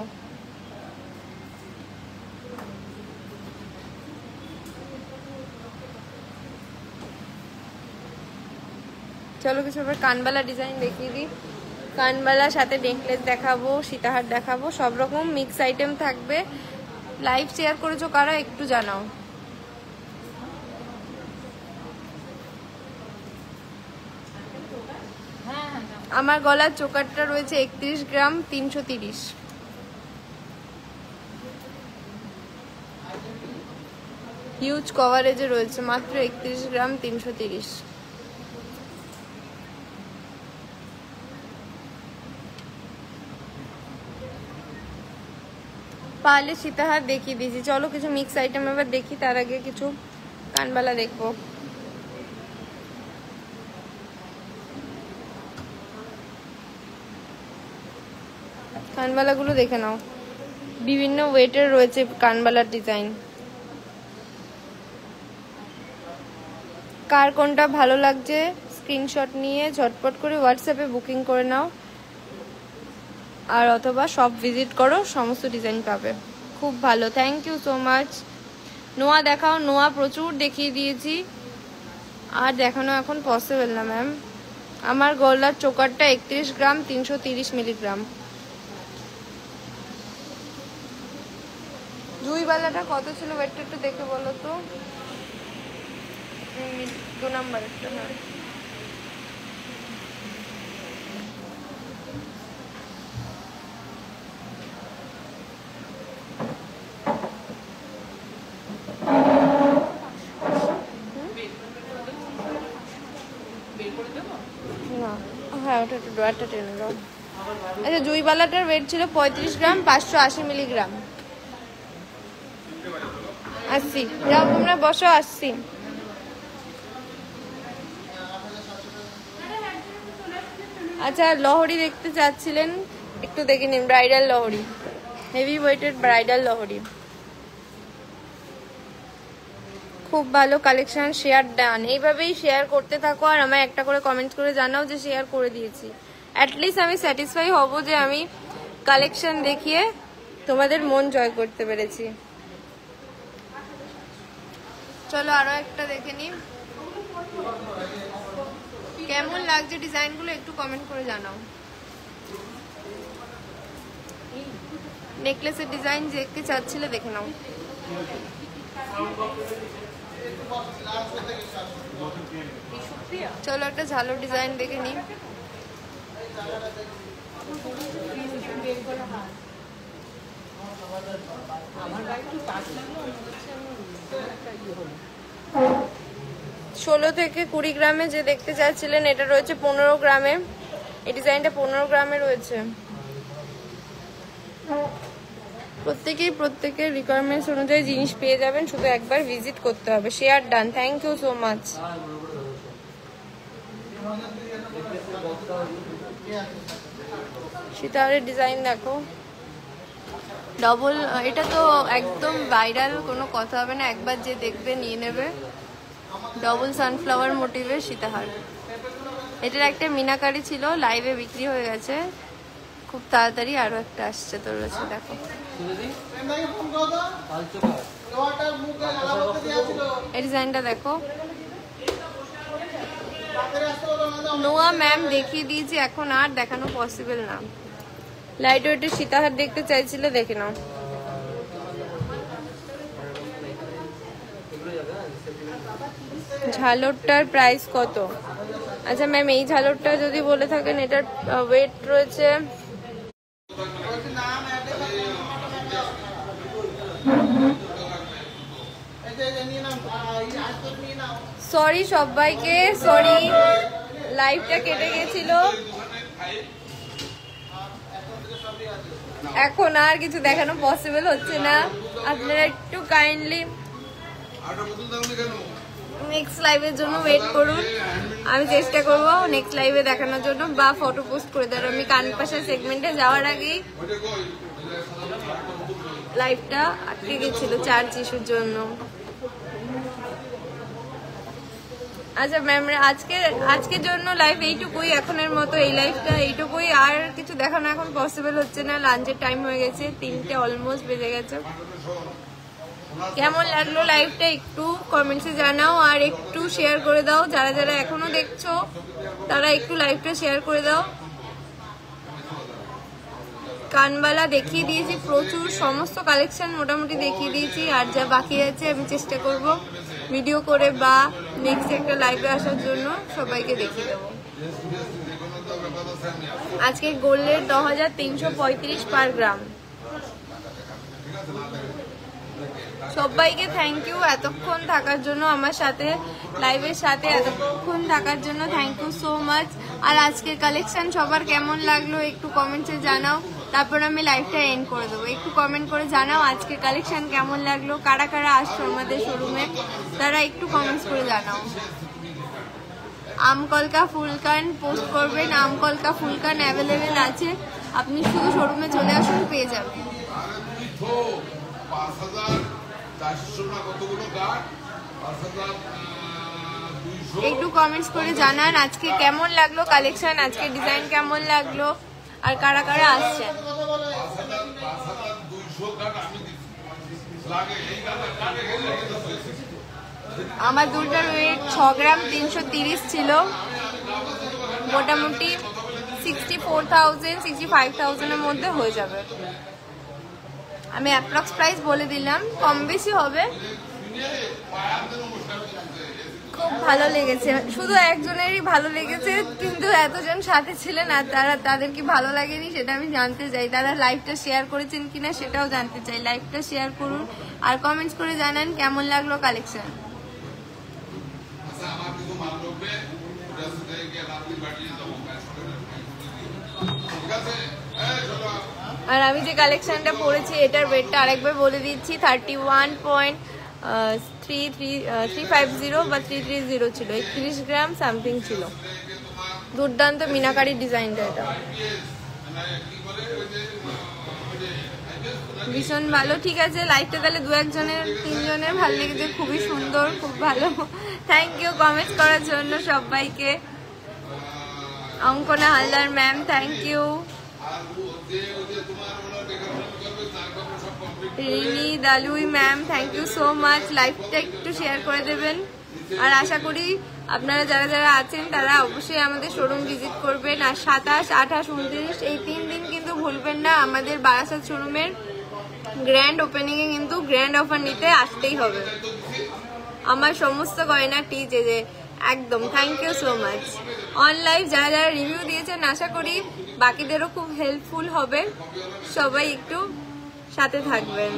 চলো কিছু এবার কানবালা ডিজাইন দেখিয়ে দিই। কানবালার সাথে নেকলেস দেখাবো, সীতাহার দেখাবো, সব রকম মিক্স আইটেম থাকবে। লাইভ শেয়ার করেছো কারা একটু জানাও। আমার গলার চোকারটা রয়েছে 31 গ্রাম 330। হিউজ কভারেজে রয়েছে, মাত্র 31 গ্রাম 330। পারলে সীতাহার দেখিয়ে দিয়েছি, চলো কিছু মিক্স আইটেম এবার দেখি, তার আগে কিছু কানবালা দেখবো। কানবালাগুলো দেখে নাও, বিভিন্ন ওয়েটের রয়েছে কানবালার ডিজাইন। কার কোনটা ভালো লাগছে স্ক্রিনশট নিয়ে ঝটপট করে হোয়াটসঅ্যাপে বুকিং করে নাও, আর অথবা সব ভিজিট করো, সমস্ত ডিজাইন পাবে। খুব ভালো, থ্যাংক ইউ সো মাচ। নোয়া দেখাও, নোয়া প্রচুর দেখিয়ে দিয়েছি, আর দেখানো এখন পসিবল না ম্যাম। আমার গলার চোকারটা 31 গ্রাম 330 মিলিগ্রাম। জুইবালাটা কত ছিল ওয়েটটা একটু দেখে বলো তো। 2 নাম্বার একটা, হ্যাঁ না, হ্যাঁ ওটা একটু ড্রয়ারটা টেনে দাও। আচ্ছা, জুইবালাটার ওয়েট ছিল 35 গ্রাম 580 মিলিগ্রাম। 80, যাও তোমরা বসো, 80। আচ্ছা, লহরি দেখতে চাচ্ছিলেন, একটু দেখে নিন, ব্রাইডাল লহরি, হেভি ওয়েটেড ব্রাইডাল লহরি, খুব ভালো কালেকশন। শেয়ার ডান, এইভাবেই শেয়ার করতে থাকো, আর আমায় একটা করে কমেন্ট করে জানাও যে শেয়ার করে দিয়েছি। অ্যাটলিস্ট আমি স্যাটিসফাই হব যে আমি কালেকশন দেখিয়ে তোমাদের মন জয় করতে পেরেছি। চলো আরো একটা দেখে নিই, কেমন লাগছে ডিজাইনগুলো একটু কমেন্ট করে জানাও। নেকলেসের ডিজাইন দেখতে চাচ্ছিলে দেখে নাও। চলো একটা ঝালো ডিজাইন দেখে নিই। ষোলো থেকে 20 গ্রামে যে দেখতে চাচ্ছিলেন, এটা রয়েছে 15 গ্রামে। এই ডিজাইনটা 15 গ্রামে রয়েছে। প্রত্যেকের রিকোয়ারমেন্টস অনুযায়ী জিনিস পেয়ে যাবেন, শুধু একবার ভিজিট করতে হবে। Share done, thank you so much. সীতাহারের ডিজাইন দেখো, ডবল, এটা তো একদম ভাইরাল, কোনো কথা হবে না, একবার যে দেখবে নিয়ে নেবে। ডবল সানফ্লাওয়ার মোটিভের সীতাহার। এটার একটা মিনাকারি ছিল, লাইভে বিক্রি হয়ে গেছে, খুব তাড়াতাড়ি আরো একটা আসছে তোর কাছে, দেখো। এই ডিজাইনটা দেখো, নোয়া ম্যাম দেখিয়ে দিয়েছি, এখন আর দেখানো পসিবল না। লাইট ওয়েটের সীতাহার দেখতে চাইছিলে, দেখে নাও। ঝালরটার প্রাইস কত? আচ্ছা ম্যাম, এই ঝালরটা যদি বলে থাকেন, এটার ওয়েট রয়েছে সরি সবাইকে, সরি লাইভটা কেটে গেছিল, এখন আর কিছু দেখানো পসিবল হচ্ছে না। আপনারা একটু কাইন্ডলি নেক্সট লাইভের জন্য ওয়েট করুন, আমি চেষ্টা করব নেক্সট লাইভে দেখানোর জন্য, বা ফটো পোস্ট করে দেওয়ার। আমি কানপাশা সেগমেন্টে যাওয়ার আগেই লাইভটা আটকে গেছিল চার্জ ইস্যুর জন্য। আচ্ছা ম্যাম, আজকের জন্য লাইভ এইটুকুই, এখনের মতো এই লাইভটা এইটুকুই, আর কিছু দেখানো এখন পসিবল হচ্ছে না। লাঞ্চের টাইম হয়ে গেছে, 3টে অলমোস্ট বেজে গেছে। কেমন লাগলো লাইভটা একটু কমেন্টসে জানাও, আর একটু শেয়ার করে দাও, যারা যারা এখনো দেখছো তারা একটু লাইভটা শেয়ার করে দাও। কানবালা দেখিয়ে দিয়েছি প্রচুর, সমস্ত কালেকশন মোটামুটি দেখিয়ে দিয়েছি, আর যা বাকি আছে আমি চেষ্টা করব ভিডিও করে বা নেক্সট একটা লাইভে আসার জন্য সবাইকে দেখিয়ে দেবো। আজকে গোল্ডের 9335 পার গ্রাম। সবাইকে থ্যাংক ইউ এতক্ষণ থাকার জন্য, আমার সাথে লাইভের সাথে এতক্ষণ থাকার জন্য থ্যাংক ইউ সো মাচ। আর আজকের কালেকশন সবার কেমন লাগলো একটু কমেন্টসে জানাও, তারপর আমি লাইভটা এন্ড করে দেবো। একটু কমেন্ট করে জানাও আজকের কালেকশন কেমন লাগলো, কারা কারা আসছো আমাদের শোরুমে তারা একটু কমেন্টস করে জানাও। আমকলকা ফুলকান পোস্ট করবেন, আমকলকা ফুলকান অ্যাভেলেবেল আছে, আপনি শুধু শোরুমে চলে আসুন পেয়ে যাবেন। একটু কমেন্টস করে জানান আজকে কেমন লাগলো কালেকশন, আজকে ডিজাইন কেমন লাগলো, আর কারা কারা আসছেন। আমার দুটার ওয়েট 6 গ্রাম 330 ছিল, মোটামুটি 64,000 65,000 এর মধ্যে হয়ে যাবে। আমি অ্যাপ্রক্স প্রাইস বলে দিলাম, কম বেশি হবে। খুব ভালো লেগেছে, শুধু একজনেরই ভালো লেগেছে, কিন্তু এতজন সাথে ছিলেন আর তাদের কি ভালো লাগেনি সেটা আমি জানতে চাই। তারা লাইভটা শেয়ার করেছেন কিনা সেটাও জানতে চাই। লাইভটা শেয়ার করুন আর কমেন্টস করে জানান কেমন লাগলো কালেকশন। আর আমি যে কালেকশনটা পরেছি এটার ওয়েটটা আরেকবার বলে দিচ্ছি, 31.350 বা 330 ছিল, 31 গ্রাম সামথিং ছিল। দুর্দান্ত মিনাকারি ডিজাইনটা, এটা ভীষণ ভালো। ঠিক আছে, লাইভটা তাহলে 2-1 3জনের ভালো লেগেছে, খুবই সুন্দর, খুব ভালো। থ্যাংক ইউ কমেন্টস করার জন্য সবাইকে। Ankana Haldar ma'am thank you. Rini Dalui ma'am thank you so much. লাইভটা একটু শেয়ার করে দেবেন। আর আশা করি আপনারা যারা যারা আছেন তারা অবশ্যই আমাদের শোরুম ভিজিট করবেন। আর 27, 28, 29 এই 3 দিন কিন্তু ভুলবেন না আমাদের বারাসাত শোরুমের গ্র্যান্ড ওপেনিংয়ে কিন্তু গ্র্যান্ড অফার নিতে আসতেই হবে। আমার সমস্ত গয়না টিচে যে একদম thank you so much. Online যারা যারা রিভিউ দিয়েছেন আশা করি বাকিদেরও খুব হেল্পফুল হবে, সবাই একটু সাথে থাকবেন।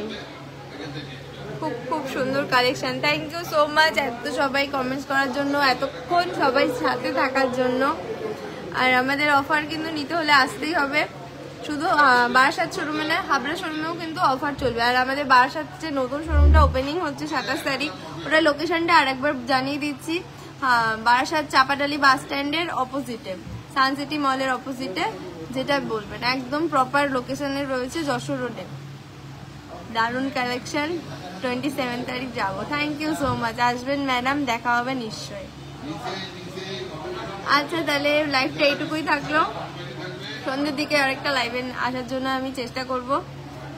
খুব খুব সুন্দর collection, thank you so much এত সবাই কমেন্টস করার জন্য, এতক্ষণ সবাই সাথে থাকার জন্য। আর আমাদের অফার কিন্তু নিতে হলে আসতেই হবে, শুধু বারাসাত শোরুমে না হাবড়া শোরুমেও কিন্তু অফার চলবে। আর আমাদের বারাসাত যে নতুন শোরুমটা ওপেনিং হচ্ছে 27 তারিখ, ওটার লোকেশনটা আরেকবার জানিয়ে দিচ্ছি। বারাসাত চাপাডালি বাস স্ট্যান্ডের অপোজিটে, সানসিটি মলের অপোজিটে, যেটা বলবেন একদম প্রপার লোকেশনে রয়েছে, যশোর রোডে। দারুণ কালেকশন, 27 তারিখ যাবো। থ্যাংক ইউ সো মাচ, আসবেন ম্যাডাম, দেখা হবে নিশ্চয়ই। আচ্ছা তাহলে লাইভটা এইটুকুই থাকলো, সন্ধ্যের দিকে আরেকটা লাইভে আসার জন্য আমি চেষ্টা করব।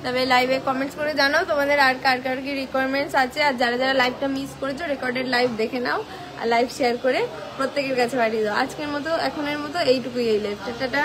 তবে লাইভে কমেন্টস করে জানাও তোমাদের আর কার কার কি রিকোয়ারমেন্টস আছে। আর যারা যারা লাইভটা মিস করেছো রেকর্ডেড লাইভ দেখে নাও আর লাইভ শেয়ার করে প্রত্যেকের কাছে পাঠিয়ে দাও। আজকের মতো এখনের মতো এইটুকুই, এই লাইভটা। টাটা।